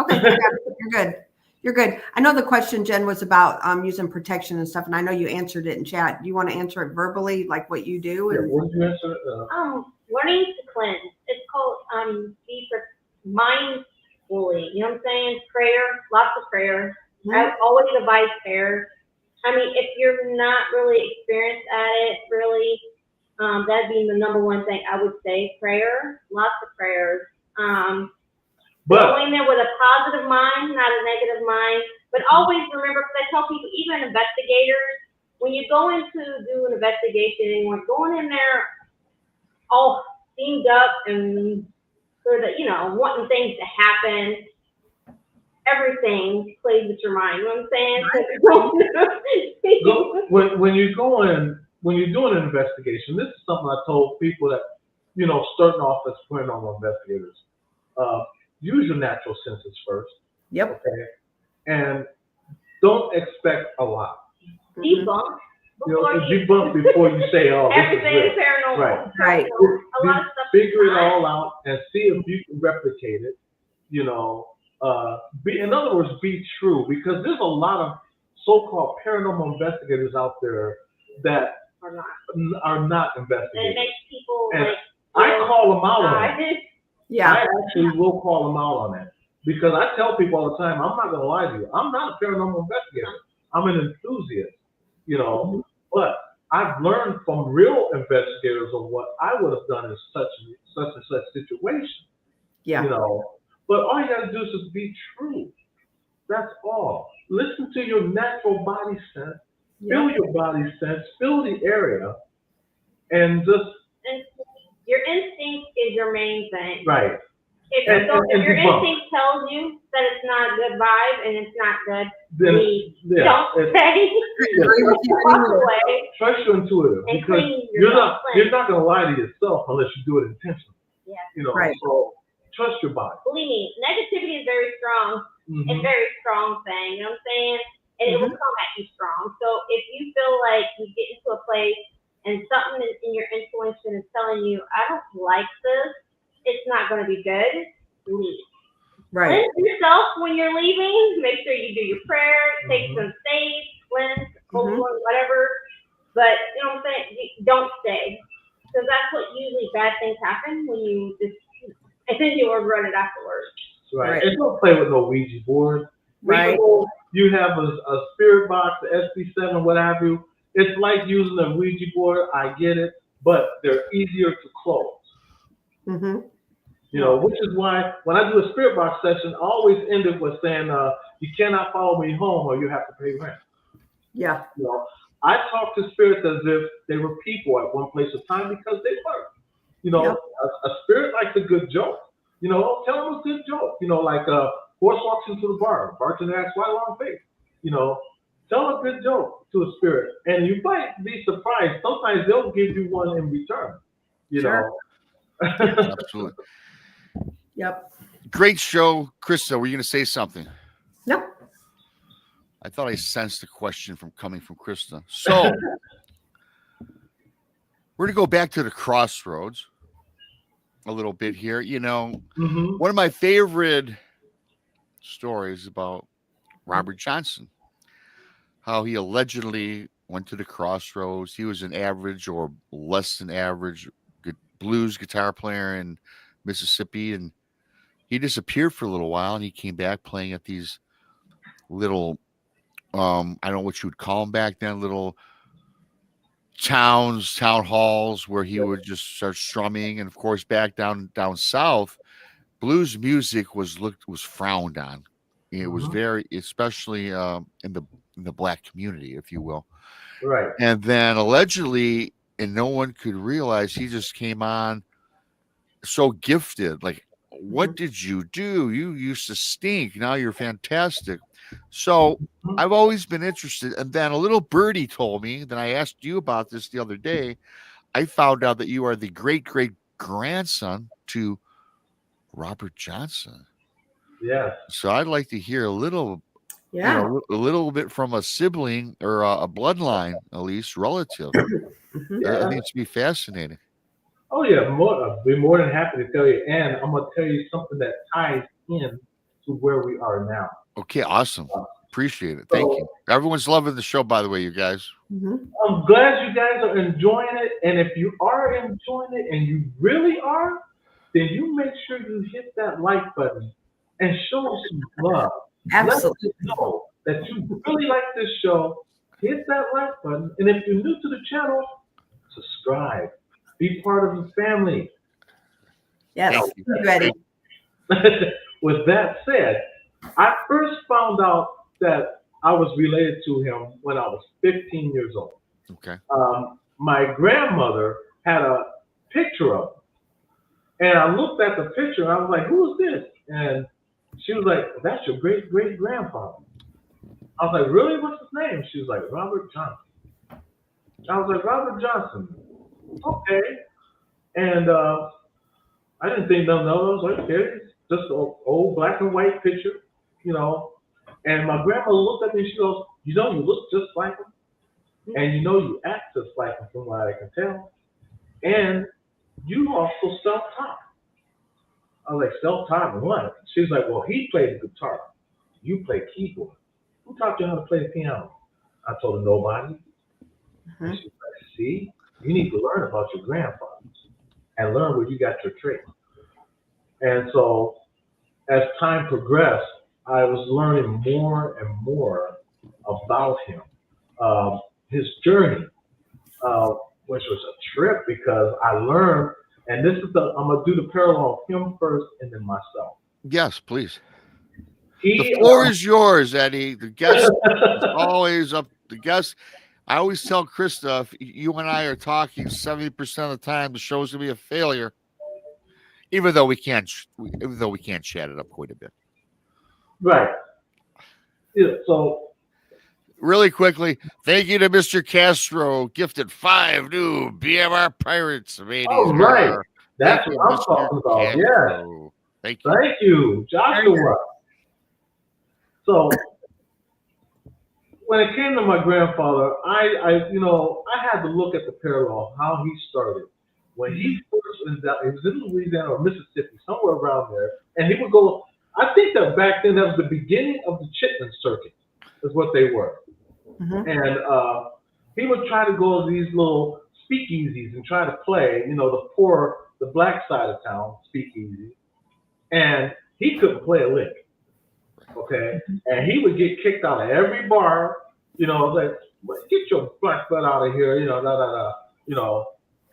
You're good. You're good. I know the question, Jen, was about using protection and stuff, and I know you answered it in chat. Do you want to answer it verbally, like what you do? Yeah, what did you answer? Learning to cleanse. It's called mindfully. You know what I'm saying? Prayer, lots of prayer. I always advise prayer. I mean, if you're not really experienced at it, really, that'd be the number one thing I would say. Prayer, lots of prayers. Going there with a positive mind, not a negative mind. But always remember, because I tell people, even investigators, when you go in to do an investigation, and you're going in there all steamed up and sort of, wanting things to happen, everything plays with your mind. You know what I'm saying? When you're doing an investigation, this is something I told people that, starting off as paranormal investigators. Use your natural senses first. Yep. Okay. And don't expect a lot. Debunk. Debunk before you say, "Oh, everything this is is paranormal." Right. A lot of stuff. Figure it all out and see if you can replicate it. In other words, be true, because there's a lot of so-called paranormal investigators out there that are not investigators. And it makes people I call them out on it. Yeah. I actually will call them out on that, because I tell people all the time, I'm not going to lie to you. I'm not a paranormal investigator. I'm an enthusiast, but I've learned from real investigators of what I would have done in such and such situation. Yeah. But all you got to do is just be true. That's all. Listen to your natural body sense. Feel your body sense. Feel the area, and just. Your instinct is your main thing. Right. If your instinct tells you that it's not a good vibe and it's not good, don't say. Walk away. Trust your intuitive, because you're not going to lie to yourself unless you do it intentionally. Yeah. Right. So trust your body. Believe me, negativity is very strong. It's a very strong thing. You know what I'm saying? And it will come at you strong. So if you feel like you get into a place and something in your intuition is telling you, I don't like this, it's not going to be good, leave. Right. Cleanse yourself when you're leaving. Make sure you do your prayer, take some sage, cleanse, whatever. But you know what I'm saying? Don't stay, because that's what usually bad things happen when you just, and then you regret it afterwards. Right. And don't play with no Ouija board. Right. You have a spirit box, the SB7, what have you. It's like using a Ouija board. I get it, but they're easier to close. Mm-hmm. You know, which is why when I do a spirit box session, I always end it with saying, "You cannot follow me home, or you have to pay rent." Yeah. You know, I talk to spirits as if they were people at one place of time, because they were. You know, a spirit likes a good joke. You know, tell them a good joke. You know, like horse walks into the bar, bartender asks, "Why long face?" You know, tell a good joke to a spirit, and you might be surprised. Sometimes they'll give you one in return. You know. Absolutely. Yep. Great show. Krista, were you going to say something? No. I thought I sensed a question coming from Krista. So we're going to go back to the crossroads a little bit here. You know, one of my favorite stories about Robert Johnson, how he allegedly went to the crossroads. He was an average or less than average blues guitar player in Mississippi, and he disappeared for a little while, and he came back playing at these little, I don't know what you would call them back then, little town halls where he would just start strumming. And of course, back down south, blues music was frowned on. It was very, especially in the black community, if you will. Right. And then allegedly, and no one could realize, he just came on so gifted. Like, what did you do? You used to stink. Now you're fantastic. So I've always been interested. And then a little birdie told me, that I asked you about this the other day. I found out that you are the great grandson to Robert Johnson. Yes. So I'd like to hear a little, you know, a little bit from a sibling or a bloodline, at least relative. I think it's be fascinating. Oh yeah, I'll be more than happy to tell you. And I'm gonna tell you something that ties in to where we are now. Okay, awesome. Appreciate it. Thank you. Everyone's loving the show, by the way, you guys. I'm glad you guys are enjoying it. And if you are enjoying it, and you really are, then you make sure you hit that like button and show us some love. Absolutely. Let us know that you really like this show. Hit that like button. And if you're new to the channel, subscribe. Be part of the family. Yes, ready. With that said, I first found out that I was related to him when I was 15 years old. Okay. My grandmother had a picture of him. And I looked at the picture and I was like, who is this? And she was like, that's your great-great-grandfather. I was like, really? What's his name? She was like, Robert Johnson. I was like, Robert Johnson. Okay. And I didn't think nothing of it. I was like, okay, just an old black and white picture, you know. And my grandmother looked at me and she goes, you know, you look just like him. And you know, you act just like him from what I can tell. And you also self-taught. I was like, self-taught in what? She's like, well, he played the guitar. You play keyboard. Who taught you how to play the piano? I told her, nobody. And she's like, see, you need to learn about your grandfather and learn where you got your traits. And so as time progressed, I was learning more and more about him, his journey, which was a trip because I learned, and this is I'm going to do the parallel of him first and then myself. Yes, please. The floor is yours, Eddie. The guest is always up. The guest. I always tell Krista, if you and I are talking 70% of the time, the show's gonna be a failure. Even though we can't chat it up quite a bit. Right. Yeah, so really quickly, thank you to Mr. Castro, gifted 5 new BMR Pirates of 80s. Oh, right. That's what I'm talking about. Yeah. Thank you. Thank you, Joshua. So when it came to my grandfather, I had to look at the parallel, how he started. When he first was in Louisiana or Mississippi, somewhere around there, and he would go, I think that back then that was the beginning of the Chitlin circuit, is what they were. Mhm. And he would try to go to these little speakeasies and try to play, the black side of town speakeasy, and he couldn't play a lick. Okay, and he would get kicked out of every bar. Like, get your black butt out of here.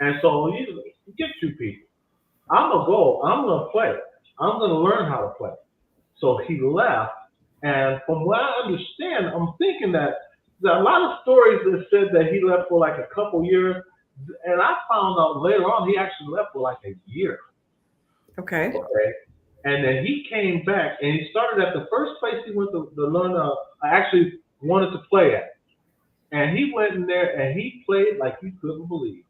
And so you get two people. I'm gonna go. I'm gonna play. I'm gonna learn how to play. So he left, and from what I understand, I'm thinking that there are a lot of stories that said that he left for like a couple years, and I found out later on he actually left for like a year. Okay. Okay. And then he came back, and he started at the first place he went to learn. I actually wanted to play at, and he went in there and he played like you couldn't believe,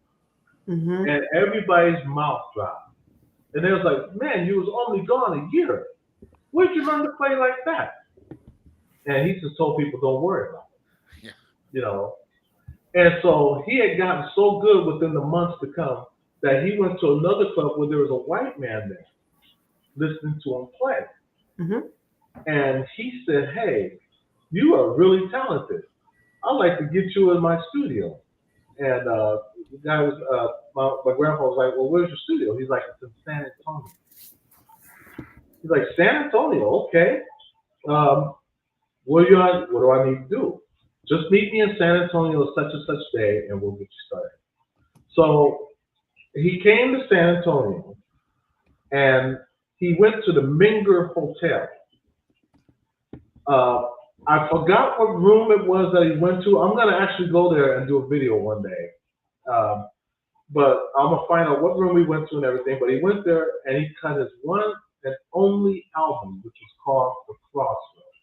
Mhm. and everybody's mouth dropped, and they was like, "Man, you was only gone a year. Where'd you learn to play like that?" And he just told people, "Don't worry about it." Yeah. And so he had gotten so good within the months to come that he went to another club where there was a white man there listening to him play. Mhm. And he said, "Hey, you are really talented. I'd like to get you in my studio." And the guy was, my grandpa was like, "Well, where's your studio?" He's like, "It's in San Antonio." He's like, "San Antonio, okay. What do I need to do? Just meet me in San Antonio such and such day, and we'll get you started." So he came to San Antonio, and he went to the Minger Hotel. I forgot what room it was that he went to. I'm going to actually go there and do a video one day. But I'm going to find out what room we went to and everything. But he went there, and he cut his one and only album, which was called The Crossroads.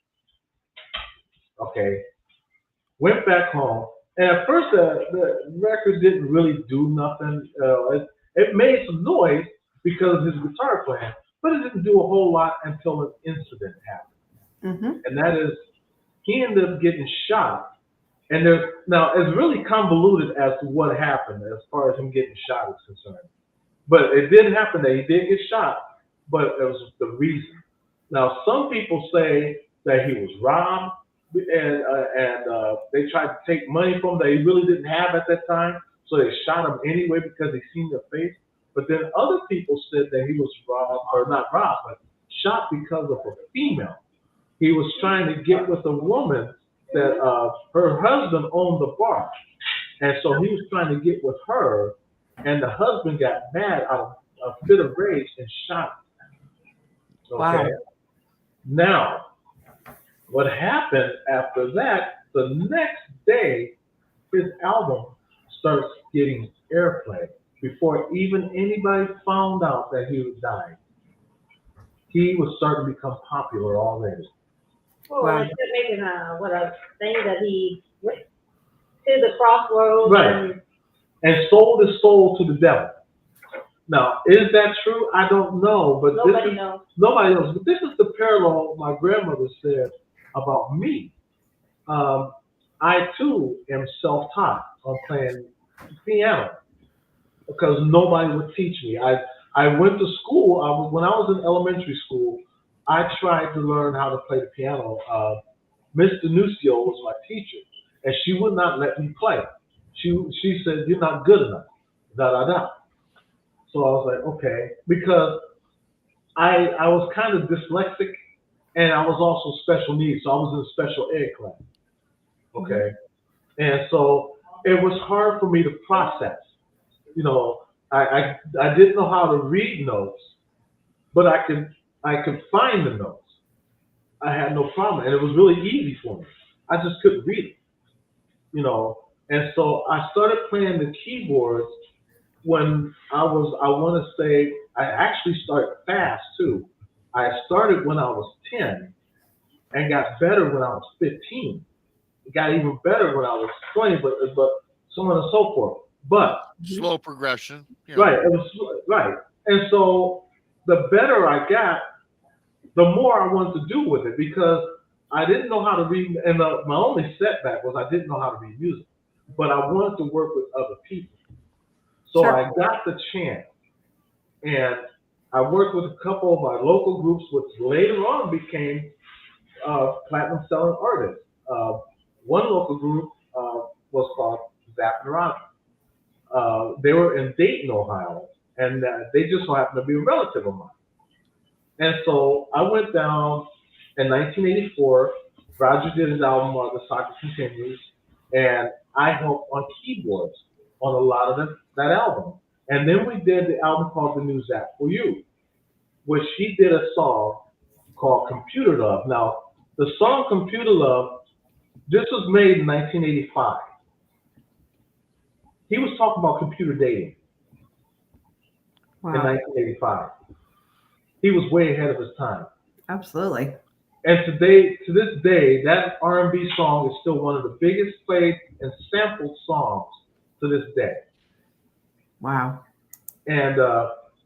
Okay. Went back home. And at first, the record didn't really do nothing. It made some noise because of his guitar playing, but it didn't do a whole lot until an incident happened. Mhm. And that is, he ended up getting shot. And now it's really convoluted as to what happened as far as him getting shot is concerned. But it didn't happen that he did get shot, but it was the reason. Now some people say that he was robbed, and they tried to take money from him that he really didn't have at that time, so they shot him anyway because they seen the face. But then other people said that he was robbed, or not robbed, but shot because of a female. He was trying to get with a woman that her husband owned the bar. And so he was trying to get with her, and the husband got mad out of a fit of rage and shot him. Okay. Wow. Now, what happened after that, the next day, his album starts getting airplay before even anybody found out that he was dying. He was starting to become popular already. Well, Wow. they kept making a thing that he went to the crossroads Right. And sold his soul to the devil. Now, is that true? I don't know, but nobody knows. Nobody knows. But this is the parallel my grandmother said about me. I too am self-taught on playing piano because nobody would teach me. I went to school. When I was in elementary school, I tried to learn how to play the piano. Miss Denuncio was my teacher, and she would not let me play. She said, "You're not good enough." Da da da. So I was like, okay, because I was kind of dyslexic, and I was also special needs, so I was in a special ed class. Okay, and so it was hard for me to process. I didn't know how to read notes, but I could find the notes. I had no problem, and it was really easy for me. I just couldn't read it, And so I started playing the keyboards when I want to say, I actually started fast too. I started when I was 10 and got better when I was 15. It got even better when I was 20, but so on and so forth. But Slow progression. Right, it was right. And so the better I got, the more I wanted to do with it because I didn't know how to read. And my only setback was I didn't know how to read music, but I wanted to work with other people. So Sure. I got the chance, and I worked with a couple of my local groups, which later on became platinum selling artists. One local group was called Sept. They were in Dayton, Ohio, and they just so happened to be a relative of mine. And so I went down in 1984. Roger did his album, The Saga Continues, and I helped on keyboards on a lot of that album. And then we did the album called The New Zap for You, which he did a song called Computer Love. Now, the song Computer Love, this was made in 1985. He was talking about computer dating in 1985. He was way ahead of his time. Absolutely. And to this day, that R&B song is still one of the biggest played and sampled songs to this day. Wow. And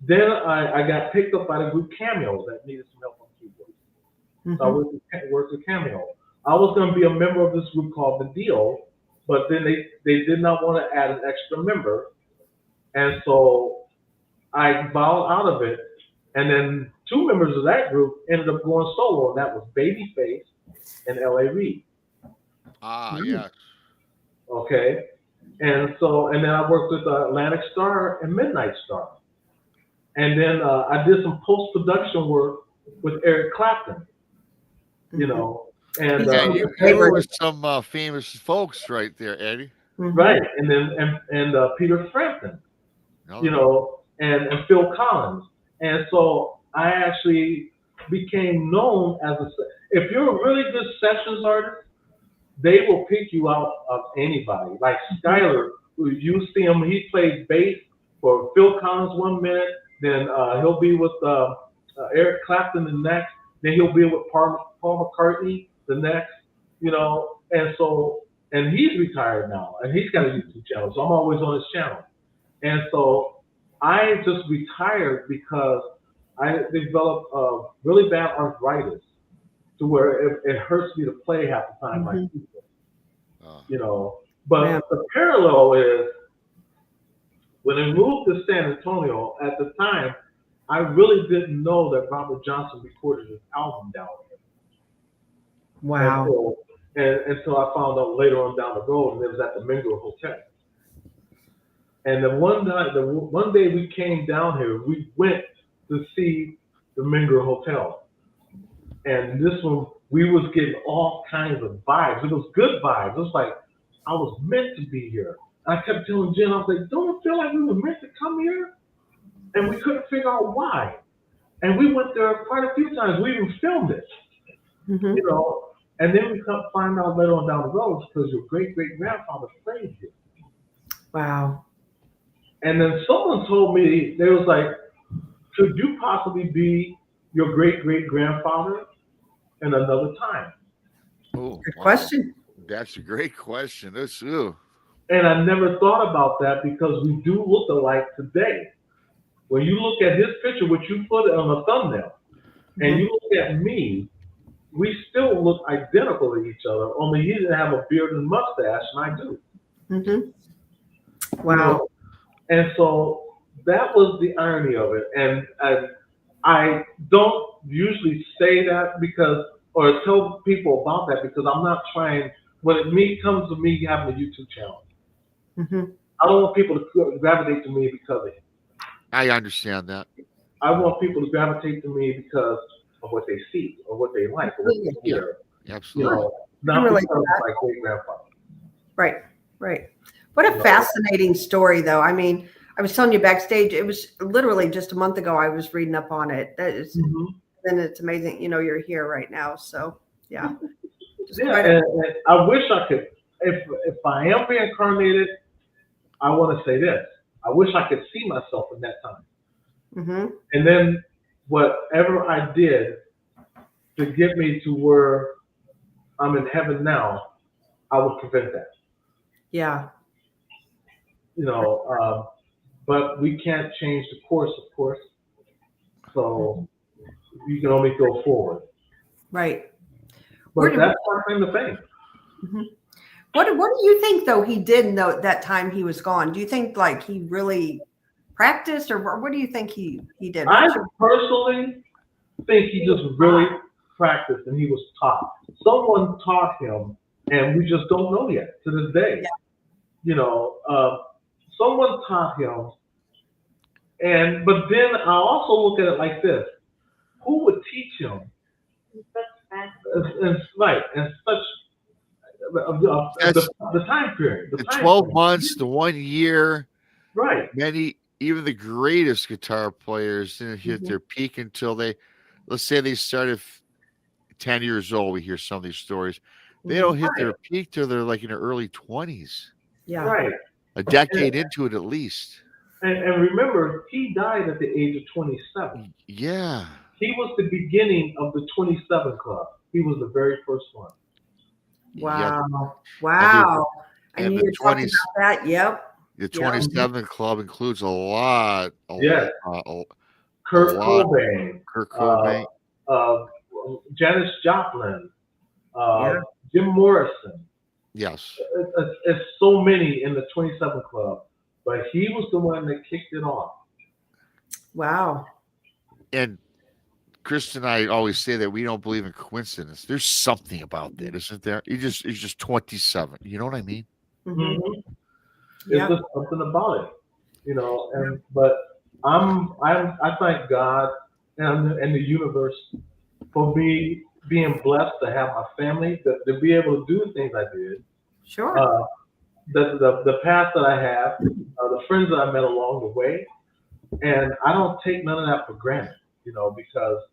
then I got picked up by the group Cameo that needed some help on keyboards. Mm-hmm. So I worked with Cameo. I was going to be a member of this group called The Deal, but then they did not want to add an extra member. And so I bowed out of it. And then 2 members of that group ended up going solo, and that was Babyface and L.A. Reid. Yeah. Okay. And then I worked with Atlantic Star and Midnight Star. And then I did some post-production work with Eric Clapton, you know. And you were with some famous folks right there, Eddie. Right. And then Peter Frampton, you know, and Phil Collins. And so I actually became known as if you're a really good sessions artist, they will pick you out of anybody. Like Skyler, who you see him, he played bass for Phil Collins 1 minute, then he'll be with Eric Clapton the next, then he'll be with Paul McCartney the next, you know, and he's retired now, and he's got a YouTube channel, so I'm always on his channel. And so I just retired because I developed really bad arthritis to where it hurts me to play half the time like people, you know. But the parallel is when I moved to San Antonio at the time, I really didn't know that Robert Johnson recorded his album down there. Wow. And so I found out later on down the road, and it was at the Mingo Hotel. And then one day we came down here, we went to see the Mingo Hotel. And this one, we was getting all kinds of vibes. It was good vibes. It was like, I was meant to be here. I kept telling Jen, I was like, don't it feel like we were meant to come here? And we couldn't figure out why. And we went there quite a few times. We even filmed it, you know. And then we come find out later on down the road because your great-great-grandfather played here. Wow. And then someone told me, they was like, could you possibly be your great-great-grandfather in another time? Oh, Good question. That's a great question. And I never thought about that because we do look alike today. When you look at his picture, which you put on the thumbnail, and you look at me, we still look identical to each other, only he didn't have a beard and mustache, and I do. Wow. You know? And so that was the irony of it. And I don't usually say that or tell people about that because I'm not trying, when it comes to me having a YouTube channel, I don't want people to gravitate to me because of it. I understand that. I want people to gravitate to me because of what they see or what they like or what they hear. Absolutely. You know, not because of my great-grandfather. Right. What a fascinating story, though. I mean, I was telling you backstage, it was literally just a month ago I was reading up on it. That is, and it's amazing, you know, you're here right now. So, yeah. And I wish I could, if I am reincarnated, I want to say this. I wish I could see myself in that time. And then whatever I did to get me to where I'm in heaven now, I would prevent that. Yeah. You know, but we can't change the course, of course. So you can only go forward. Right. But that's one thing to think. What do you think, though, he did in that time he was gone? Do you think, like, he really practiced, or what do you think he did? I personally think he just really practiced and he was taught. Someone taught him, and we just don't know yet to this day. Yeah. Someone taught him, but then I also look at it like this: who would teach him? And such the time period, the 12 months, the 1 year, right? Even the greatest guitar players didn't hit their peak until let's say they started 10 years old. We hear some of these stories. They don't hit their peak till they're like in their early 20s. Yeah. Right. A decade into it at least. And remember, he died at the age of 27. Yeah. He was the beginning of the 27 Club. He was the very first one. Wow. Yep. Wow. And you the were talking about that. Yep. The 27 Club includes a lot. Kurt Cobain. Kurt Cobain. Janis Joplin. Jim Morrison. Yes. It's so many in the 27 Club. But he was the one that kicked it off. Wow. And Krista and I always say that we don't believe in coincidence. There's something about that, isn't there? He's just 27. You know what I mean? Mm-hmm. It's just something about it, but I thank God and the universe for me being blessed to have my family, to be able to do things I did. Sure. The path that I have, the friends that I met along the way, and I don't take none of that for granted, because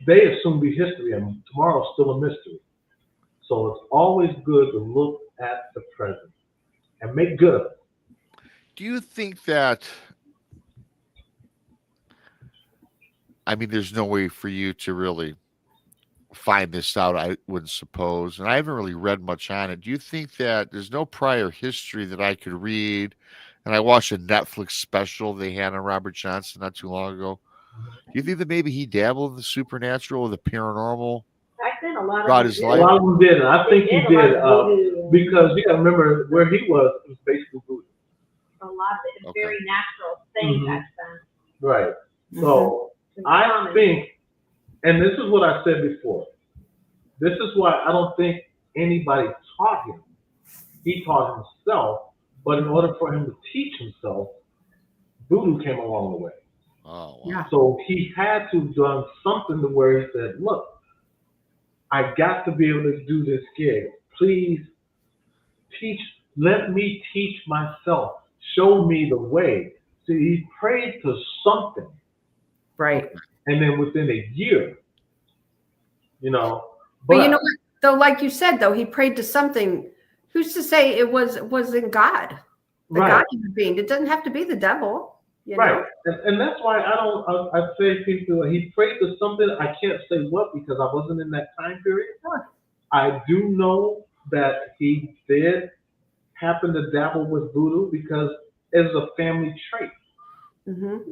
they will soon be history, and tomorrow's still a mystery. So it's always good to look at the present and make good of it. Do you think that? I mean, there's no way for you to really find this out, I would suppose, and I haven't really read much on it. Do you think that there's no prior history that I could read? And I watched a Netflix special they had on Robert Johnson not too long ago. Do you think that maybe he dabbled in the supernatural or the paranormal? A lot throughout his life? A lot of them did, and I think he did, because you got to remember where he was basically voodoo. A lot of it is very natural thing back then. Right. So I think, and this is what I said before, this is why I don't think anybody taught him. He taught himself, but in order for him to teach himself, voodoo came along the way. Oh, wow. Yeah. So he had to have done something to where he said, look, I got to be able to do this gig. Please let me teach myself. Show me the way. See, he prayed to something. Right. And then within a year, But you know what? Though, like you said, though, he prayed to something. Who's to say it wasn't God? The God human being. It doesn't have to be the devil. Right. And that's why I say people, he prayed to something. I can't say what because I wasn't in that time period. Sure. I do know that he did happen to dabble with voodoo because it's a family trait. Mm-hmm.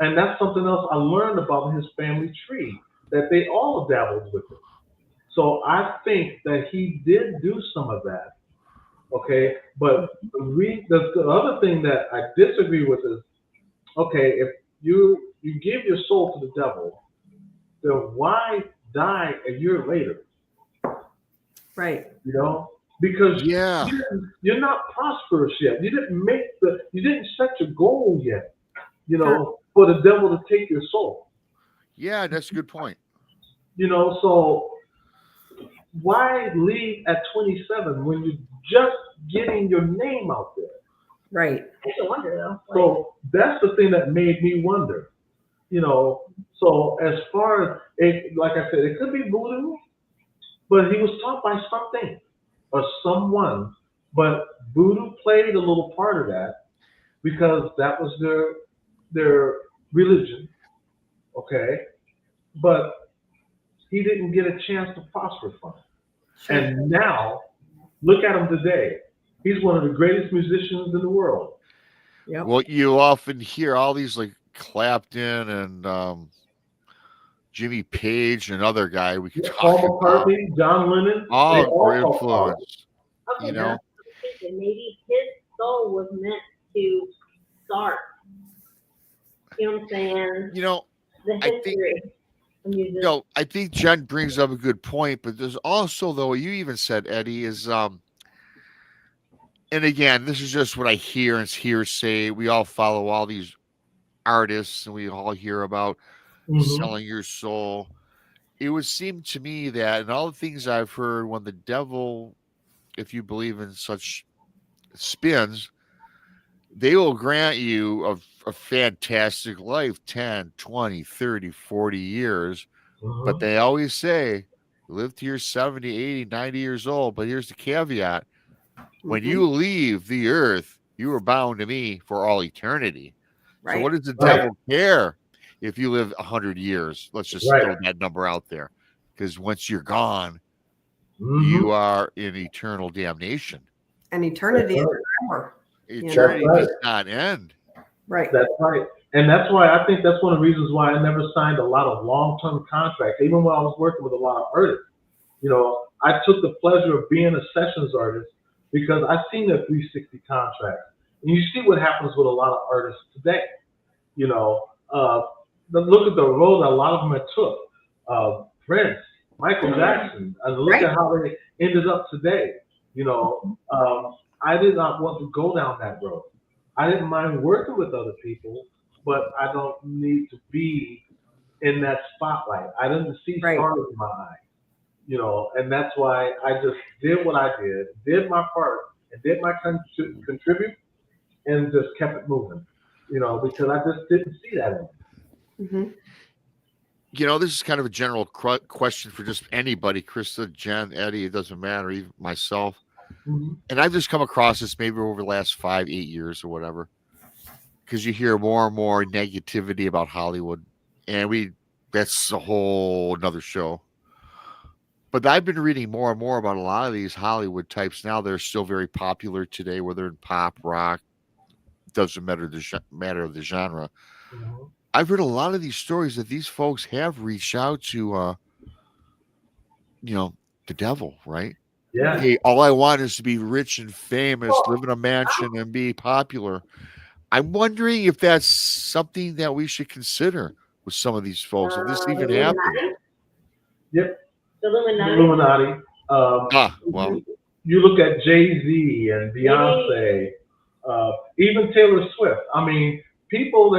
And that's something else I learned about his family tree, that they all dabbled with it. So I think that he did do some of that. Okay. But the other thing that I disagree with is, okay, if you give your soul to the devil, then why die a year later? Right. Because you're not prosperous yet. You didn't set your goal yet, for the devil to take your soul. Yeah, that's a good point. So why leave at 27 when you're just getting your name out there? Right. I wonder though. So that's the thing that made me wonder. So as far as it, like I said, it could be voodoo, but he was taught by something or someone. But voodoo played a little part of that because that was their religion. Okay, but he didn't get a chance to prosper from it. Sure. And now, look at him today. He's one of the greatest musicians in the world. Yep. Well, you often hear all these like Clapton and Jimmy Page and another guy we could talk Paul McCartney, John Lennon. All were influenced. Okay, maybe his soul was meant to start You know what I'm saying? You know, The history of music. I think Jen brings up a good point, but there's also, though, you even said, Eddie, is and again, this is just what I hear and hearsay. We all follow all these artists, and we all hear about selling your soul. It would seem to me that, and all the things I've heard, when the devil, if you believe in such spins, they will grant you a fantastic life, 10, 20, 30, 40 years. But they always say, live to your 70, 80, 90 years old. But here's the caveat. When you leave the earth, you are bound to me for all eternity. Right. So what does the devil care if you live 100 years? Let's just throw that number out there. Because once you're gone, you are in eternal damnation. And eternity is forever. Eternity does not end. Right. That's right. And that's why I think that's one of the reasons why I never signed a lot of long-term contracts, even when I was working with a lot of artists. You know, I took the pleasure of being a sessions artist because I've seen the 360 contracts. And you see what happens with a lot of artists today. You know, look at the road that a lot of them have took. Prince, Michael Jackson, and look at how they ended up today. You know, I did not want to go down that road. I didn't mind working with other people, but I don't need to be in that spotlight. I didn't see stars in my eyes, you know, and that's why I just did what I did my part, and did my contribute, and just kept it moving, you know, because I just didn't see that in it. You know, this is kind of a general question for just anybody, Krista, Jen, Eddie, it doesn't matter, even myself. And I've just come across this maybe over the last 5-8 years or whatever, because you hear more and more negativity about Hollywood, and that's a whole another show. But I've been reading more and more about a lot of these Hollywood types now. They're still very popular today, whether in pop, rock, doesn't matter the genre. I've heard a lot of these stories that these folks have reached out to, you know, the devil, right? Yeah. Hey, all I want is to be rich and famous, live in a mansion, and be popular. I'm wondering if that's something that we should consider with some of these folks. If this even happens. Yep. The Illuminati. Well. You look at Jay-Z and Beyonce, even Taylor Swift. I mean, people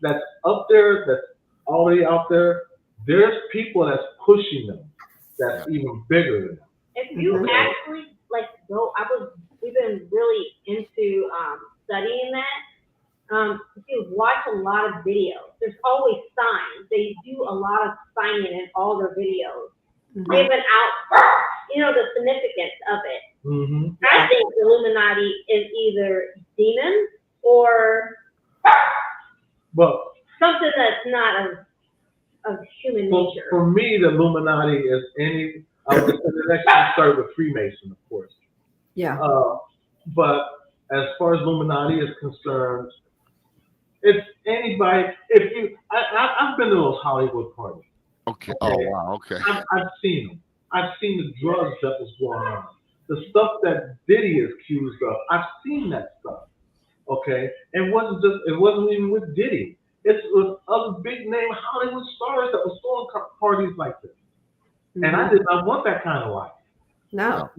that's up there, that's already out there, there's people that's pushing them that's even bigger than them. If you actually we've been really into studying that. If you watch a lot of videos, there's always signs. They do a lot of signing in all their videos. They've been out, you know, the significance of it. I think the Illuminati is either demons or something that's not of human nature. For me, the Illuminati is I would say the next one started with Freemason, of course. Yeah. But as far as Illuminati is concerned, it's anybody. I've been to those Hollywood parties. Okay. Oh wow. Okay. I've seen them. I've seen the drugs that was going on, the stuff that Diddy is accused of. I've seen that stuff. Okay, and it wasn't even with Diddy. It was other big name Hollywood stars that was throwing parties like this. And I did not want that kind of life. No.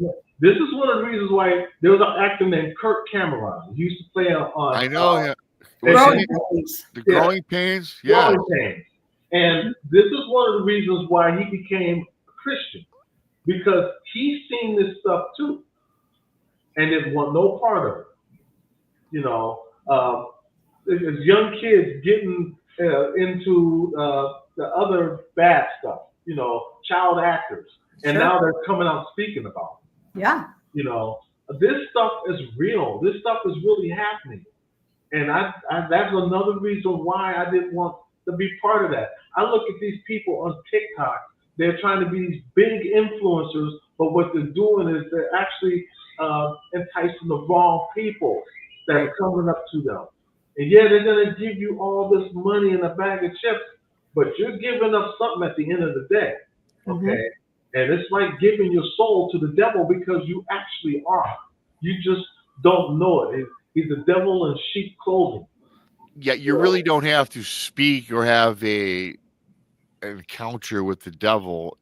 This is one of the reasons why there was an actor named Kirk Cameron. He used to play on. I know. The Growing Pains. Yeah. Growing Pains. And this is one of the reasons why he became a Christian, because he's seen this stuff too, and didn't want no part of it. You know, there's young kids getting into the other bad stuff. You know, child actors, and now they're coming out speaking about it. Yeah. You know, this stuff is real. This stuff is really happening, and I that's another reason why I didn't want to be part of that. I look at these people on TikTok. They're trying to be these big influencers, but what they're doing is they're actually enticing the wrong people that are coming up to them. And yeah, they're going to give you all this money in a bag of chips, but you're giving up something at the end of the day. Okay? And it's like giving your soul to the devil, because you actually are. You just don't know it. He's the devil in sheep clothing. Yeah, you really don't have to speak or have an encounter with the devil.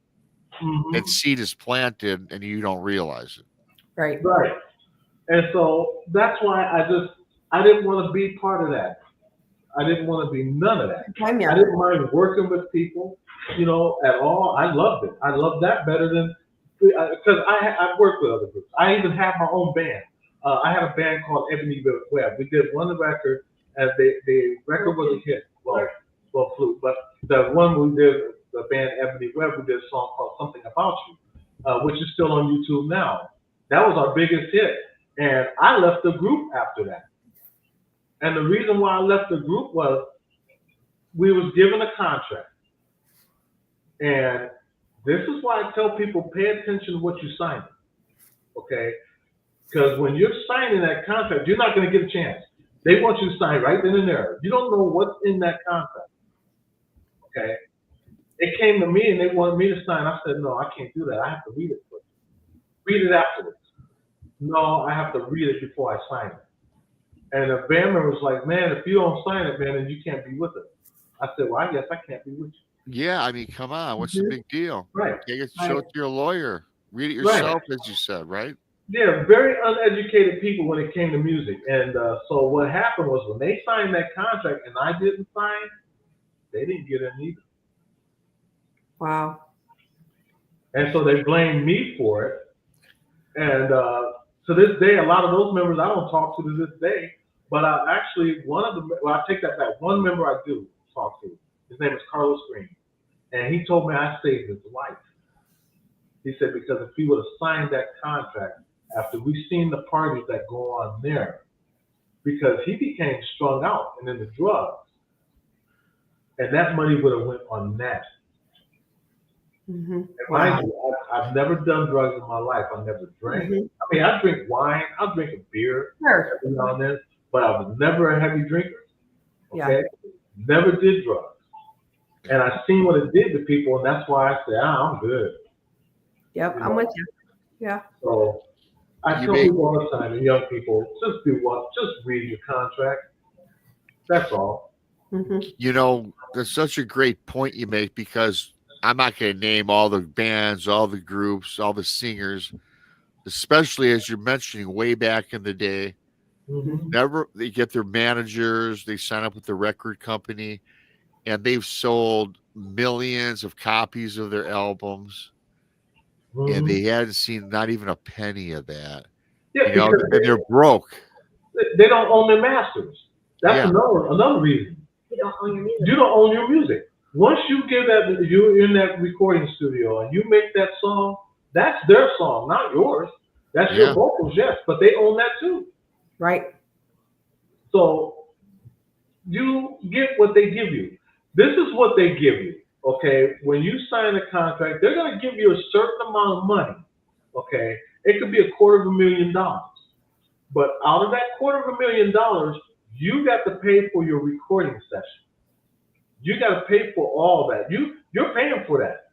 That seed is planted and you don't realize it. Right. Right. And so that's why I didn't want to be part of that. I didn't want to be none of that. I didn't mind working with people, at all. I loved it. I loved that better than, because I worked with other groups. I even had my own band. I had a band called Ebony Webb. We did one record, and the record was a hit. Well, Flute. But the one we did, the band Ebony Webb, we did a song called Something About You, which is still on YouTube now. That was our biggest hit. And I left the group after that. And the reason why I left the group was we was given a contract. And this is why I tell people, pay attention to what you sign. Okay? Because when you're signing that contract, you're not going to get a chance. They want you to sign right then and there. You don't know what's in that contract. Okay? It came to me and they wanted me to sign. I said, no, I can't do that. I have to read it first. Read it afterwards. No, I have to read it before I sign it. And the band member was like, man, if you don't sign it, man, then you can't be with us. I said, well, I guess I can't be with you. Yeah, I mean, come on. What's the big deal? Right. You get to show it to your lawyer. Read it yourself, as you said, right? Yeah, very uneducated people when it came to music. And so what happened was when they signed that contract and I didn't sign, they didn't get in either. Wow. And so they blamed me for it. And to this day, a lot of those members I don't talk to this day. But I take that back. One member I do talk to. His name is Carlos Green. And he told me I saved his life. He said, because if he would have signed that contract after we seen the parties that go on there, because he became strung out and into drugs. And that money would have went on that. Mm-hmm. Mind you, I've never done drugs in my life. I never drank. Mm-hmm. I mean, I drink wine. I'll drink a beer every now and then, but I was never a heavy drinker. Okay? Yeah. Never did drugs. And I've seen what it did to people, and that's why I say, I'm good. Yep, I'm with you. Yeah. So I tell people all the time, and young people, just do what? Just read your contract. That's all. Mm-hmm. That's such a great point you make, because I'm not going to name all the bands, all the groups, all the singers, especially as you're mentioning way back in the day. Mm-hmm. They get their managers, they sign up with the record company, and they've sold millions of copies of their albums. Mm-hmm. And they hadn't seen not even a penny of that. Yeah, and they're broke. They don't own their masters. That's another reason. You don't own your music. You don't own your music. Once you give that, you're in that recording studio and you make that song, that's their song, not yours. That's your vocals, yes, but they own that too. Right. So you get what they give you. This is what they give you, okay? When you sign a contract, they're going to give you a certain amount of money, okay? It could be $250,000. But out of that $250,000, you got to pay for your recording session. You got to pay for all that. You're paying for that.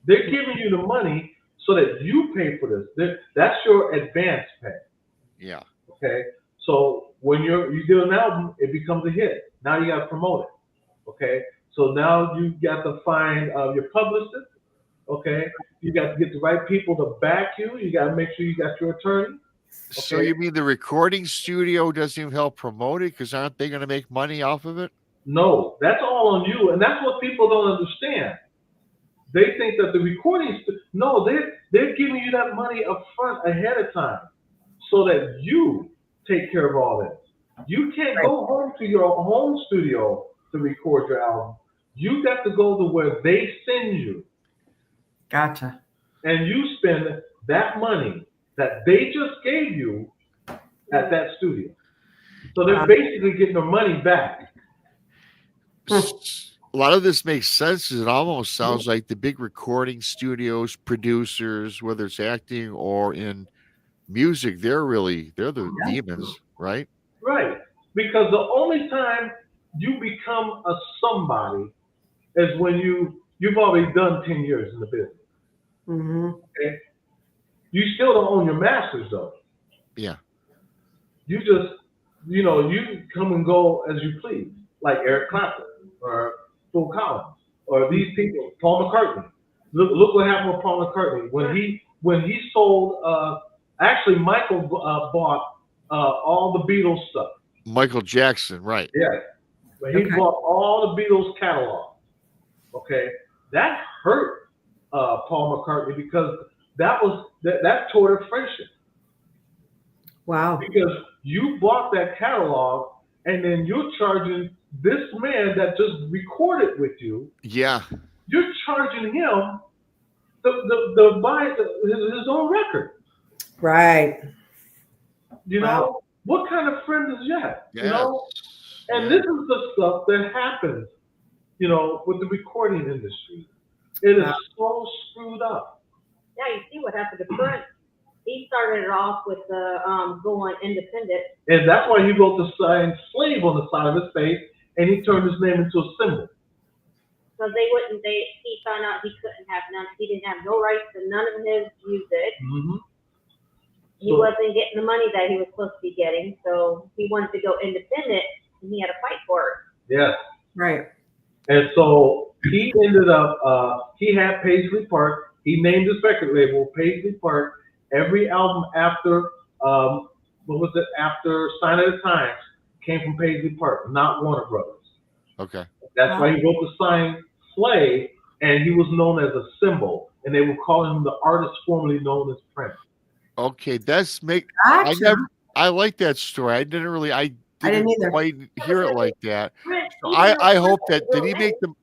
They're giving you the money so that you pay for this. That's your advance pay. Yeah. Okay. So when you do an album, it becomes a hit. Now you got to promote it. Okay. So now you got to find your publicist. Okay. You got to get the right people to back you. You got to make sure you got your attorney. Okay? So you mean the recording studio doesn't even help promote it, because aren't they going to make money off of it? No, that's all on you, and that's what people don't understand. They think that the recording, they're giving you that money up front ahead of time, so that you take care of all this. You can't go home to your home studio to record your album. You got to go to where they send you. Gotcha. And you spend that money that they just gave you at that studio. So they're basically getting their money back. A lot of this makes sense. It almost sounds like the big recording studios, producers, whether it's acting or in music, they're the demons, right? Right. Because the only time you become a somebody is when you've already done 10 years in the business. Mm-hmm. Okay? You still don't own your masters, though. Yeah. You just you know, you can come and go as you please, like Eric Clapton or Phil Collins or these people, Paul McCartney. Look what happened with Paul McCartney when he sold. Actually, Michael bought all the Beatles stuff. Michael Jackson, right? Yeah, but he bought all the Beatles catalog. Okay, that hurt Paul McCartney because that tore their friendship. Wow. Because you bought that catalog and then you're charging this man that just recorded with you. Yeah. You're charging him the buy his own record. Right. You know, what kind of friend is that? Yes. You know? And this is the stuff that happens, you know, with the recording industry. It is so screwed up. Yeah, you see what happened to Prince. He started it off with going independent. And that's why he wrote the sign slave on the side of his face, and he turned his name into a symbol. So he found out he couldn't have none, he didn't have no rights to none of his music. Mm-hmm. He wasn't getting the money that he was supposed to be getting, so he wanted to go independent, and he had to fight for it. Yes. Right. And so he ended up, he had Paisley Park. He named his record label Paisley Park. Every album after, after Sign of the Times came from Paisley Park, not Warner Brothers. Okay. That's why he wrote the sign Slave, and he was known as a symbol, and they were calling him the artist formerly known as Prince. Okay, Gotcha. I like that story. I didn't either. quite hear it like that. So I hope that did he make them?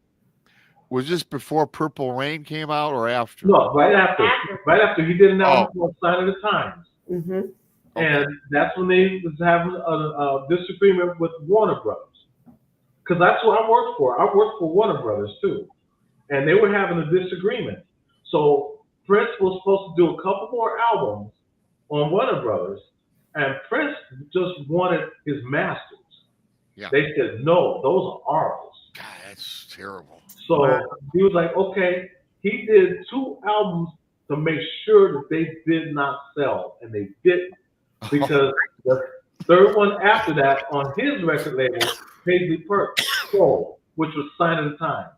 Was this before Purple Rain came out or after? No, right after. Right after he did an album called Sign of the Times. Mm-hmm. And that's when they was having a disagreement with Warner Brothers. Because that's what I worked for. I worked for Warner Brothers too. And they were having a disagreement. So Prince was supposed to do a couple more albums on Warner Brothers, and Prince just wanted his masters. Yeah. They said, no, those are ours. God, that's terrible. So he was like, okay. He did 2 albums to make sure that they did not sell, and they didn't. Because the third one after that on his record label, Paisley Park, sold, which was Sign of the Times.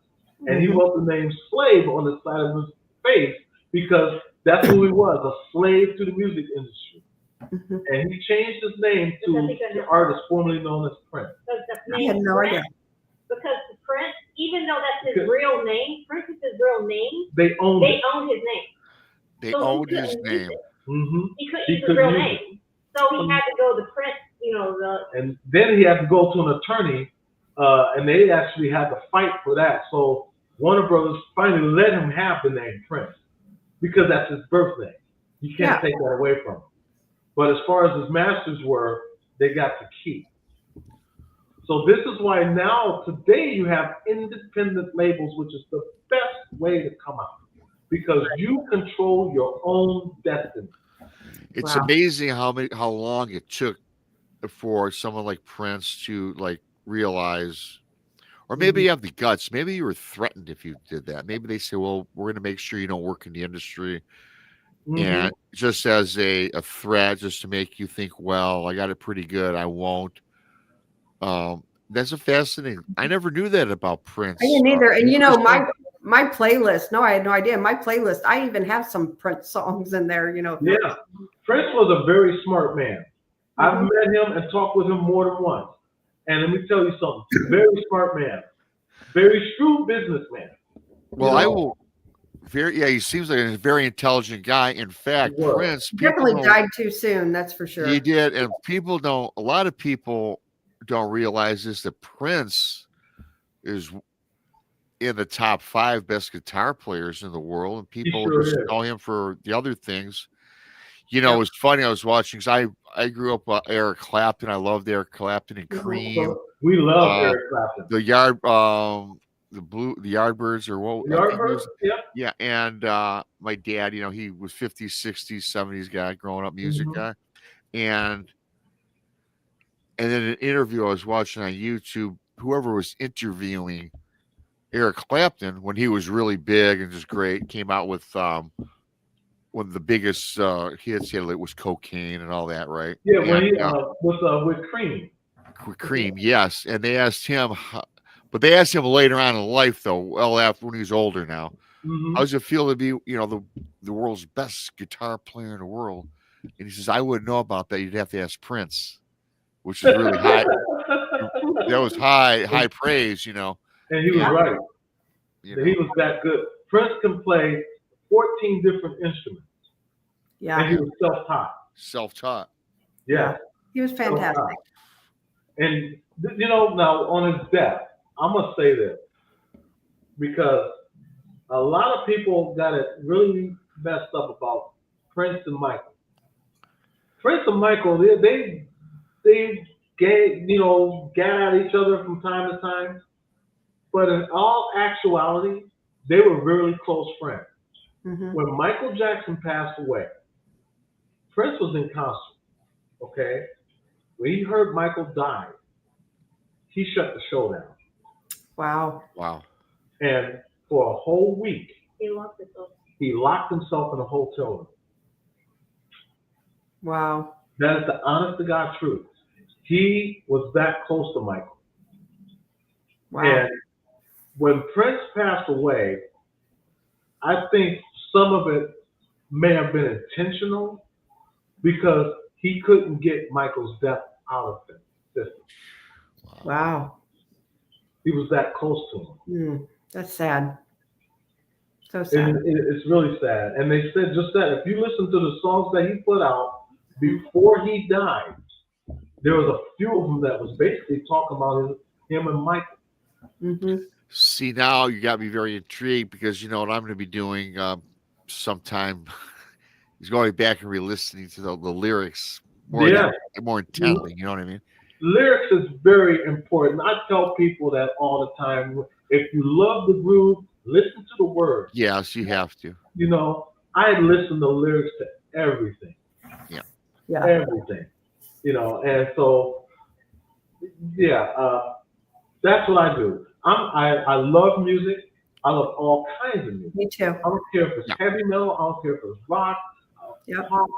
And he wrote the name Slave on the side of his face because that's who he was, a slave to the music industry. Mm-hmm. And he changed his name to the artist formerly known as Prince. I had no idea. Because Prince, even though that's his real name, Prince is his real name. They owned his name. They owned his name. Mm-hmm. He couldn't use his real name. So he had to go to Prince, you know. And then he had to go to an attorney, and they actually had to fight for that. So Warner Brothers finally let him have the name Prince because that's his birth name. You can't take that away from him. But as far as his masters were, they got to keep. So this is why now, today, you have independent labels, which is the best way to come out because you control your own destiny. It's amazing how long it took for someone like Prince to realize, or maybe you have the guts. Maybe you were threatened if you did that. Maybe they say, well, we're going to make sure you don't work in the industry. And just as a threat, just to make you think, well, I got it pretty good, I won't. That's a fascinating. I never knew that about Prince. I didn't either. And you know, my playlist, no, I had no idea. My playlist, I even have some Prince songs in there, you know. Yeah. Prince was a very smart man. I've met him and talked with him more than once. And let me tell you something. Very smart man. Very shrewd businessman. Well, I will. He seems like a very intelligent guy. In fact, Prince definitely died too soon. That's for sure. He did, and a lot of people don't realize this, that Prince is in the top 5 best guitar players in the world, and people just know him for the other things. You know, it's funny. I was watching because I grew up Eric Clapton. I loved Eric Clapton and Cream. We love Eric Clapton. The Yardbirds or what? Yardbirds, yeah. And my dad, you know, he was 50s, 60s, 70s guy, growing up music guy. And then an interview I was watching on YouTube, whoever was interviewing Eric Clapton when he was really big and just great, came out with one of the biggest hits he had was Cocaine and all that, right? Yeah, when And, he was with Cream. with Cream, yes. And they asked him, but they asked him later on in life, though, well, after when he's older now, Mm-hmm. how does it feel to be, the world's best guitar player in the world? And he says, I wouldn't know about that. You'd have to ask Prince, which is really high. That was high praise, And he was right. He was that good. Prince can play 14 different instruments. Yeah. And he was self-taught. Self-taught. Yeah. He was fantastic. Self-taught. And, now on his death, I'm going to say this. Because a lot of people got it really messed up about Prince and Michael. Prince and Michael, they gat at each other from time to time. But in all actuality, they were really close friends. Mm-hmm. When Michael Jackson passed away, Prince was in concert, okay? When he heard Michael died, he shut the show down. Wow. And for a whole week, He locked himself. he locked himself in a hotel room. Wow. That is the honest to God truth. He was that close to Michael. Wow. And when Prince passed away, I think some of it may have been intentional because he couldn't get Michael's death out of the system. Wow. He was that close to him. That's sad. So sad. And it's really sad. And they said just that if you listen to the songs that he put out before he died, there was a few of them that was basically talking about him and Michael. Mm-hmm. See, now you got me very intrigued because you know what I'm going to be doing sometime. He's going back and re-listening to the lyrics more intently. You know what I mean? Lyrics is very important. I tell people that all the time. If you love the groove, listen to the words. Yes, you have to. I listen to lyrics to everything. Yeah. Everything. And so, that's what I do. I love music. I love all kinds of music. Me too. I don't care if it's heavy metal. I don't care if it's rock, pop,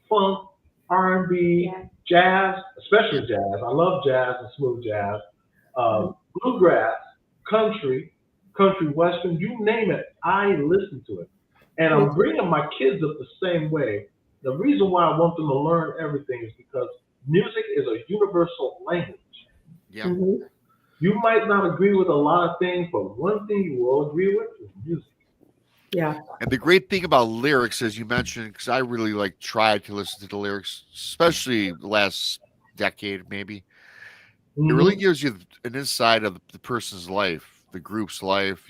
funk, R&B, jazz, especially jazz. I love jazz and smooth jazz, bluegrass, country western, you name it. I listen to it. And I'm bringing my kids up the same way. The reason why I want them to learn everything is because music is a universal language. Yeah. Mm-hmm. You might not agree with a lot of things, but one thing you will agree with is music. Yeah. And the great thing about lyrics, as you mentioned, because I really tried to listen to the lyrics, especially the last decade, maybe. Mm-hmm. It really gives you an insight of the person's life, the group's life,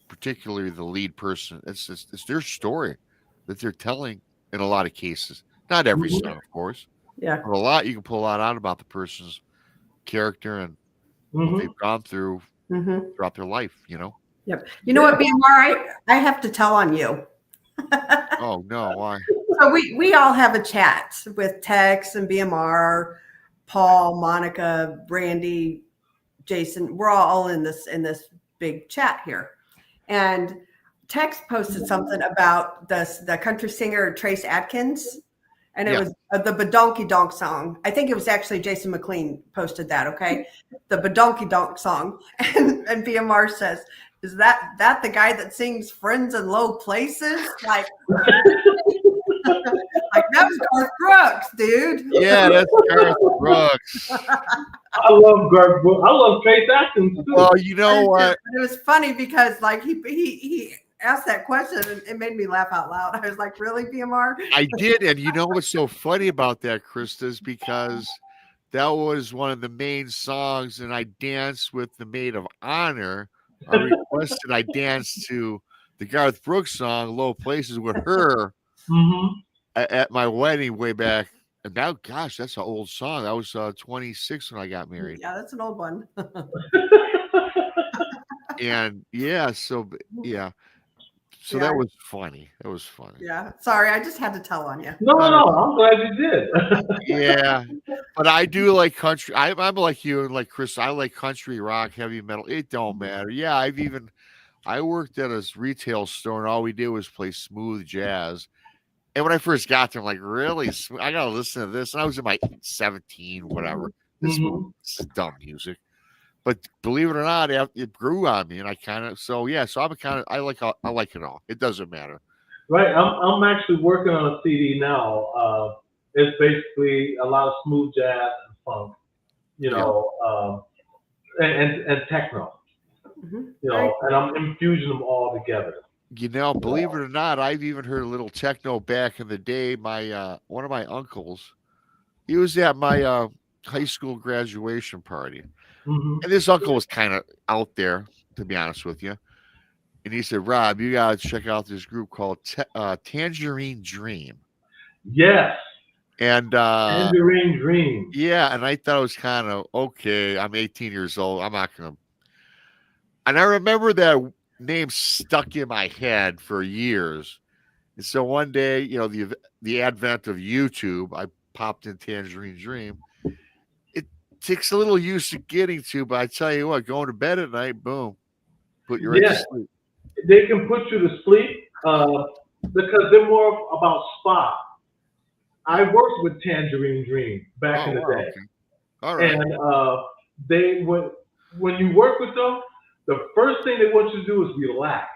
particularly the lead person. It's their story that they're telling in a lot of cases. Not every song, of course. Yeah. But you can pull a lot out about the person's character and what they've gone through throughout their life, Yep. You know what, BMR, I have to tell on you. Oh, no, why? So we all have a chat with Tex and BMR, Paul, Monica, Brandy, Jason. We're all in this big chat here. And Tex posted something about the country singer Trace Adkins. And it was the Badonky Donk song. I think it was actually Jason McLean posted that, okay? The Badonky Donk song. And BMR says, is that the guy that sings Friends in Low Places? Like that was Garth Brooks, dude. Yeah, that's Garth Brooks. I love Garth Brooks. I love Trace Adkins too. Well, you know what? It was funny because he asked that question and it made me laugh out loud. I was like, really, BMR? I did. And you know what's so funny about that, Krista, is because that was one of the main songs, and I danced with the maid of honor. I requested I dance to the Garth Brooks song, Low Places, with her at my wedding way back. And now, gosh, that's an old song. I was 26 when I got married. Yeah, that's an old one. And So that was funny. That was funny. Yeah. Sorry, I just had to tell on you. No, I'm glad you did. Yeah. But I do like country. I'm like you and like Chris. I like country, rock, heavy metal. It don't matter. Yeah, I worked at a retail store, and all we did was play smooth jazz. And when I first got there, I'm like, really? I got to listen to this. And I was in my 17, whatever. This is dumb music. But believe it or not, it grew on me. And I kind of, so I like it all. It doesn't matter. Right. I'm actually working on a CD now. It's basically a lot of smooth jazz and funk, and techno. And I'm infusing them all together. Believe it or not, I've even heard a little techno back in the day. My one of my uncles, he was at my high school graduation party, and this uncle was kind of out there, to be honest with you. And he said, "Rob, you gotta check out this group called Tangerine Dream." Yes. And Tangerine Dream. Yeah, and I thought it was kind of okay. I'm 18 years old. I'm not gonna. And I remember that name stuck in my head for years. And so one day, the advent of YouTube, I popped in Tangerine Dream. It takes a little use of getting to, but I tell you what, going to bed at night, boom, put you right to sleep. They can put you to sleep because they're more about spa. I worked with Tangerine Dream back in the day. Okay. All right. And when you work with them, the first thing they want you to do is relax.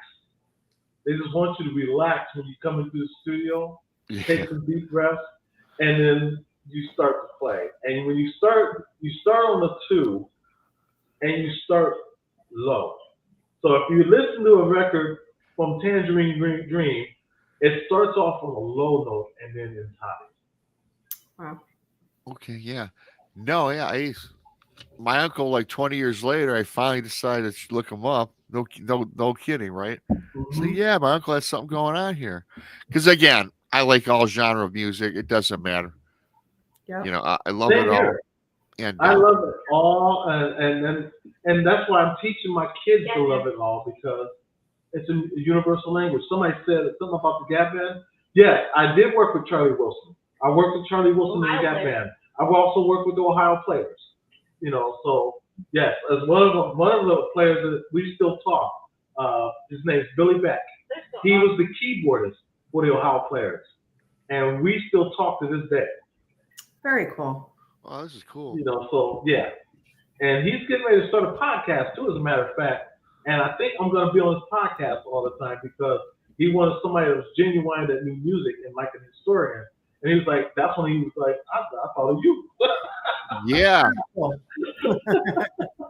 They just want you to relax when you come into the studio, take some deep breaths, and then you start to play. And when you start on the 2, and you start low. So if you listen to a record from Tangerine Dream, it starts off on a low note and then it's high. Wow. Okay, yeah. No, yeah, my uncle, like 20 years later, I finally decided to look him up. No kidding, right? So yeah, my uncle has something going on here. Because again, I like all genre of music. It doesn't matter. Yeah. I love it all. And I love it all, and that's why I'm teaching my kids to love it all, because it's a universal language. Somebody said something about the Gap Band. Yes, I did work with Charlie Wilson. I worked with Charlie Wilson in the Gap Band. I've also worked with the Ohio Players. So yes, as one of the players that we still talk. His name's Billy Beck. He was the keyboardist for the Ohio Players, and we still talk to this day. Very cool. Wow, this is cool. So yeah, and he's getting ready to start a podcast too, as a matter of fact. And I think I'm going to be on his podcast all the time because he wanted somebody that was genuine that knew music and like an historian. And he was like, that's when he was like, I thought of you. Yeah.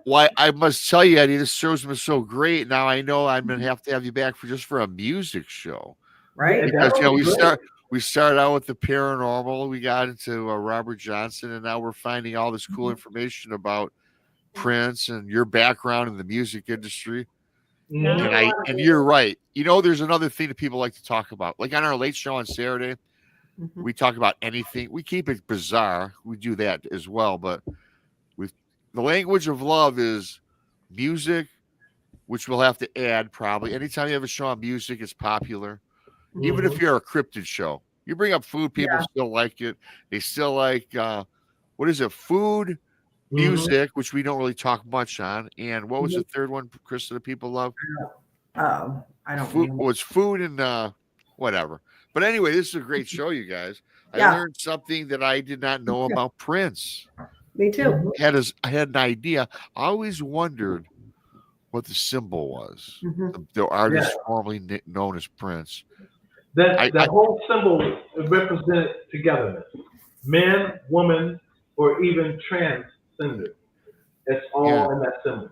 Well, I must tell you, Eddie, this show's been so great. Now I know I'm going to have you back for a music show. Right. Because, we started out with the paranormal. We got into Robert Johnson, and now we're finding all this cool information about Prince and your background in the music industry. And you're right. There's another thing that people like to talk about. Like on our late show on Saturday, we talk about anything. We keep it bizarre. We do that as well. But the language of love is music, which we'll have to add probably. Anytime you have a show on music, it's popular. Even if you're a cryptid show, you bring up food, people still like it. They still like, what is it? Food, music, which we don't really talk much on. And what was the third one, Krista, that people love? I don't food. Well, it's food and whatever. But anyway, this is a great show, you guys. I learned something that I did not know about Prince. Me too. I had an idea. I always wondered what the symbol was. The artist formerly known as Prince. That whole symbol represented togetherness. Man, woman, or even transcendent. It's all in that symbol.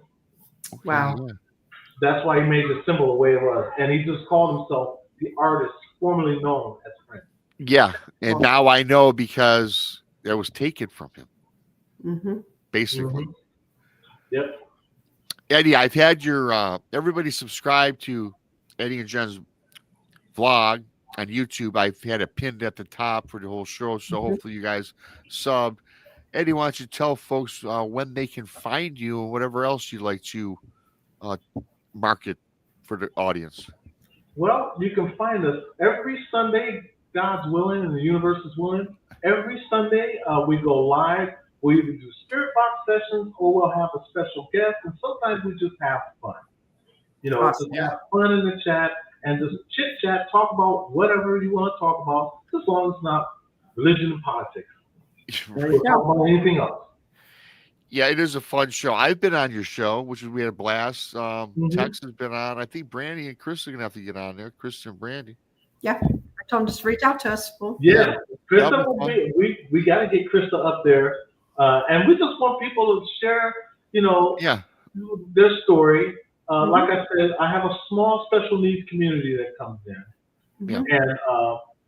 Wow. Yeah. That's why he made the symbol the way it was. And he just called himself the artist formerly known as Prince. Yeah. And now I know because that was taken from him. Basically. Yep. Eddie, I've had your everybody subscribe to Eddie and Jenn's vlog on YouTube. I've had it pinned at the top for the whole show, so hopefully you guys subbed. Eddie, why don't you tell folks when they can find you and whatever else you'd like to market for the audience? Well, you can find us every Sunday, God's willing and the universe is willing. Every Sunday we go live. We either do spirit box sessions or we'll have a special guest, and sometimes we just have fun. You know, Awesome. just have fun in the chat and just chit chat, talk about whatever you want to talk about, as long as it's not religion and politics. We'll talk about anything else. Yeah, it is a fun show. I've been on your show, which we had a blast. Mhm. Tex has been on. I think Brandy and Chris are gonna have to get on there. Chris and Brandy. Yeah, I told him just reach out to us. Yeah, Krista that'll will be be. We got to get Krista up there, and we just want people to share, you know, Yeah. their story. Like I said, I have a small special needs community that comes in, Yeah. and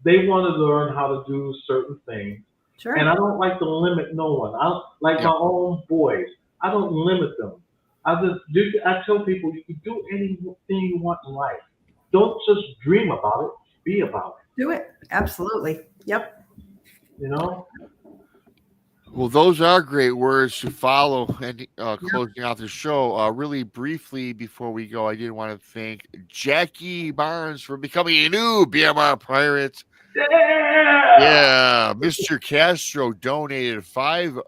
they want to learn how to do certain things. Sure. And I don't like to limit no one. I don't, like Yeah. my own boys. I don't limit them. I tell people you can do anything you want in life. Don't just dream about it. Be about it. Do it. Absolutely. Yep. You know. Well, those are great words to follow. And closing out the show, really briefly before we go, I did want to thank Jackie Barnes for becoming a new BMR pirate. Yeah, Mr. Castro donated 5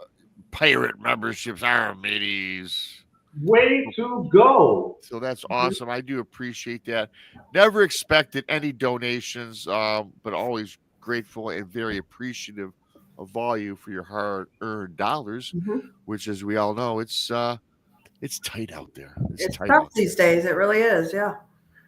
pirate memberships. Our mateys. Way to go. So that's awesome. I do appreciate that. Never expected any donations, but always grateful and very appreciative of all you for your hard-earned dollars, which, as we all know, it's tight out there. It's tight tough out these days. It really is. Yeah.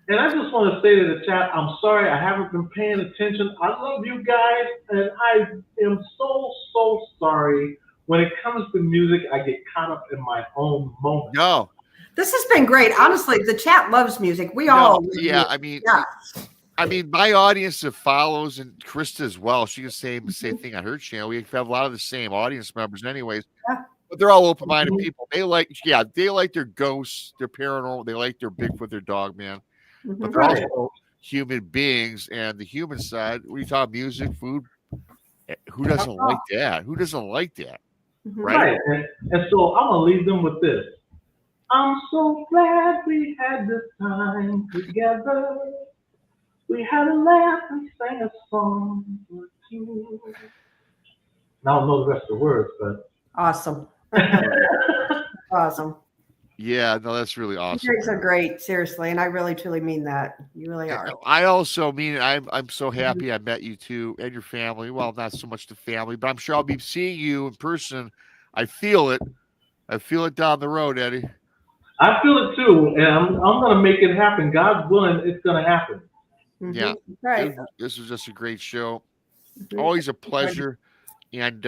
And I just want to say to the chat, I'm sorry I haven't been paying attention. I love you guys, and I am so sorry. When it comes to music, I get caught up in my own moment. No. This has been great. Honestly, the chat loves music. We all. Yeah, I mean, my audience that follows, and Krista as well, she can say the same thing on her channel. We have a lot of the same audience members anyways. Yeah. But they're all open-minded people. They like their ghosts, their paranormal, they like their Bigfoot, their dog man. But they're also human beings, and the human side, when you talk music, food, who doesn't like that? Who doesn't like that? Right. And so I'm going to leave them with this. I'm so glad we had this time together. We had a laugh and sang a song or two. I don't know the rest of the words, but. Awesome. Awesome. Yeah, no, that's really awesome. You guys are great, seriously, and I really truly mean that. You really are. I also mean I'm so happy I met you too and your family. Well, not so much the family, but I'm sure I'll be seeing you in person. I feel it. I feel it down the road, Eddie. I feel it too, and I'm going to make it happen. God willing, it's going to happen. Yeah, right. This was just a great show. Always a pleasure, and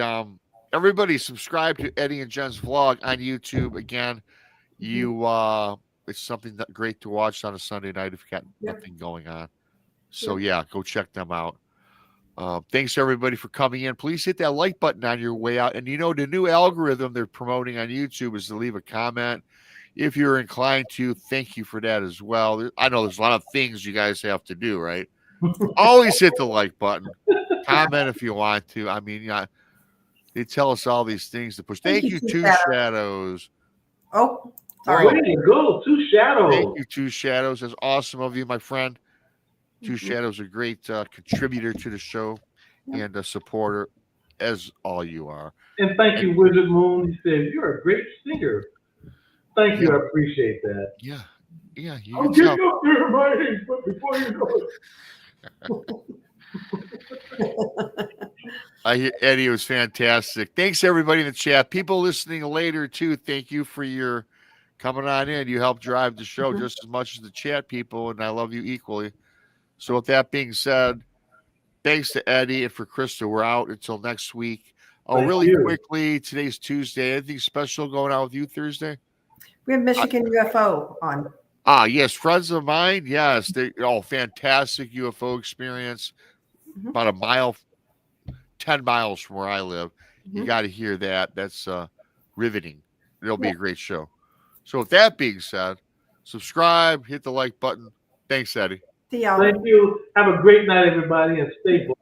everybody subscribe to Eddie and Jenn's vlog on YouTube. Again, it's something that great to watch on a Sunday night if you got nothing going on. So yeah, go check them out. Thanks everybody for coming in. Please hit that like button on your way out. And the new algorithm they're promoting on YouTube is to leave a comment. If you're inclined to, thank you for that as well. I know there's a lot of things you guys have to do, right? Always hit the like button. Comment if you want to. I mean, they tell us all these things to push. Thank you, Two Shadows. Oh, sorry. Way to go, Two Shadows. Thank you, Two Shadows. That's awesome of you, my friend. Two Shadows, a great contributor to the show and a supporter, as all you are. And thank you, Wizard Moon. He said, you're a great singer. Thank you. I appreciate that. Yeah. Yeah. I'll get you up there, my age, but before you know Eddie, it was fantastic. Thanks, everybody in the chat. People listening later, too, thank you for your coming on in. You helped drive the show just as much as the chat people, and I love you equally. So with that being said, thanks to Eddie and for Krista. We're out until next week. Really quickly, today's Tuesday. Anything special going on with you Thursday? We have Michigan UFO on. Yes, friends of mine. Yes, fantastic UFO experience. About 10 miles from where I live. You got to hear that. That's riveting. It'll be a great show. So with that being said, subscribe, hit the like button. Thanks, Eddie. See y'all. Thank you. Have a great night, everybody, and stay blessed.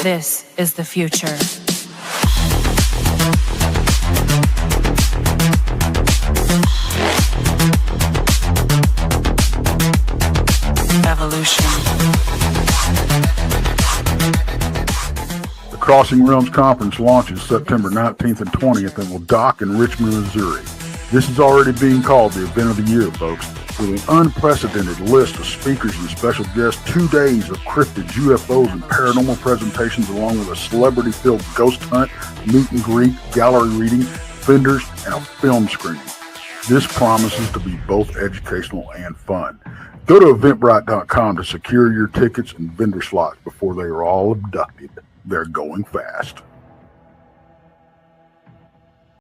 This is the future. The Crossing Realms Conference launches September 19th and 20th and will dock in Richmond, Missouri. This is already being called the event of the year, folks. With an unprecedented list of speakers and special guests, 2 days of cryptids, UFOs, and paranormal presentations, along with a celebrity-filled ghost hunt, meet and greet, gallery reading, vendors, and a film screening. This promises to be both educational and fun. Go to eventbrite.com to secure your tickets and vendor slots before they are all abducted. They're going fast.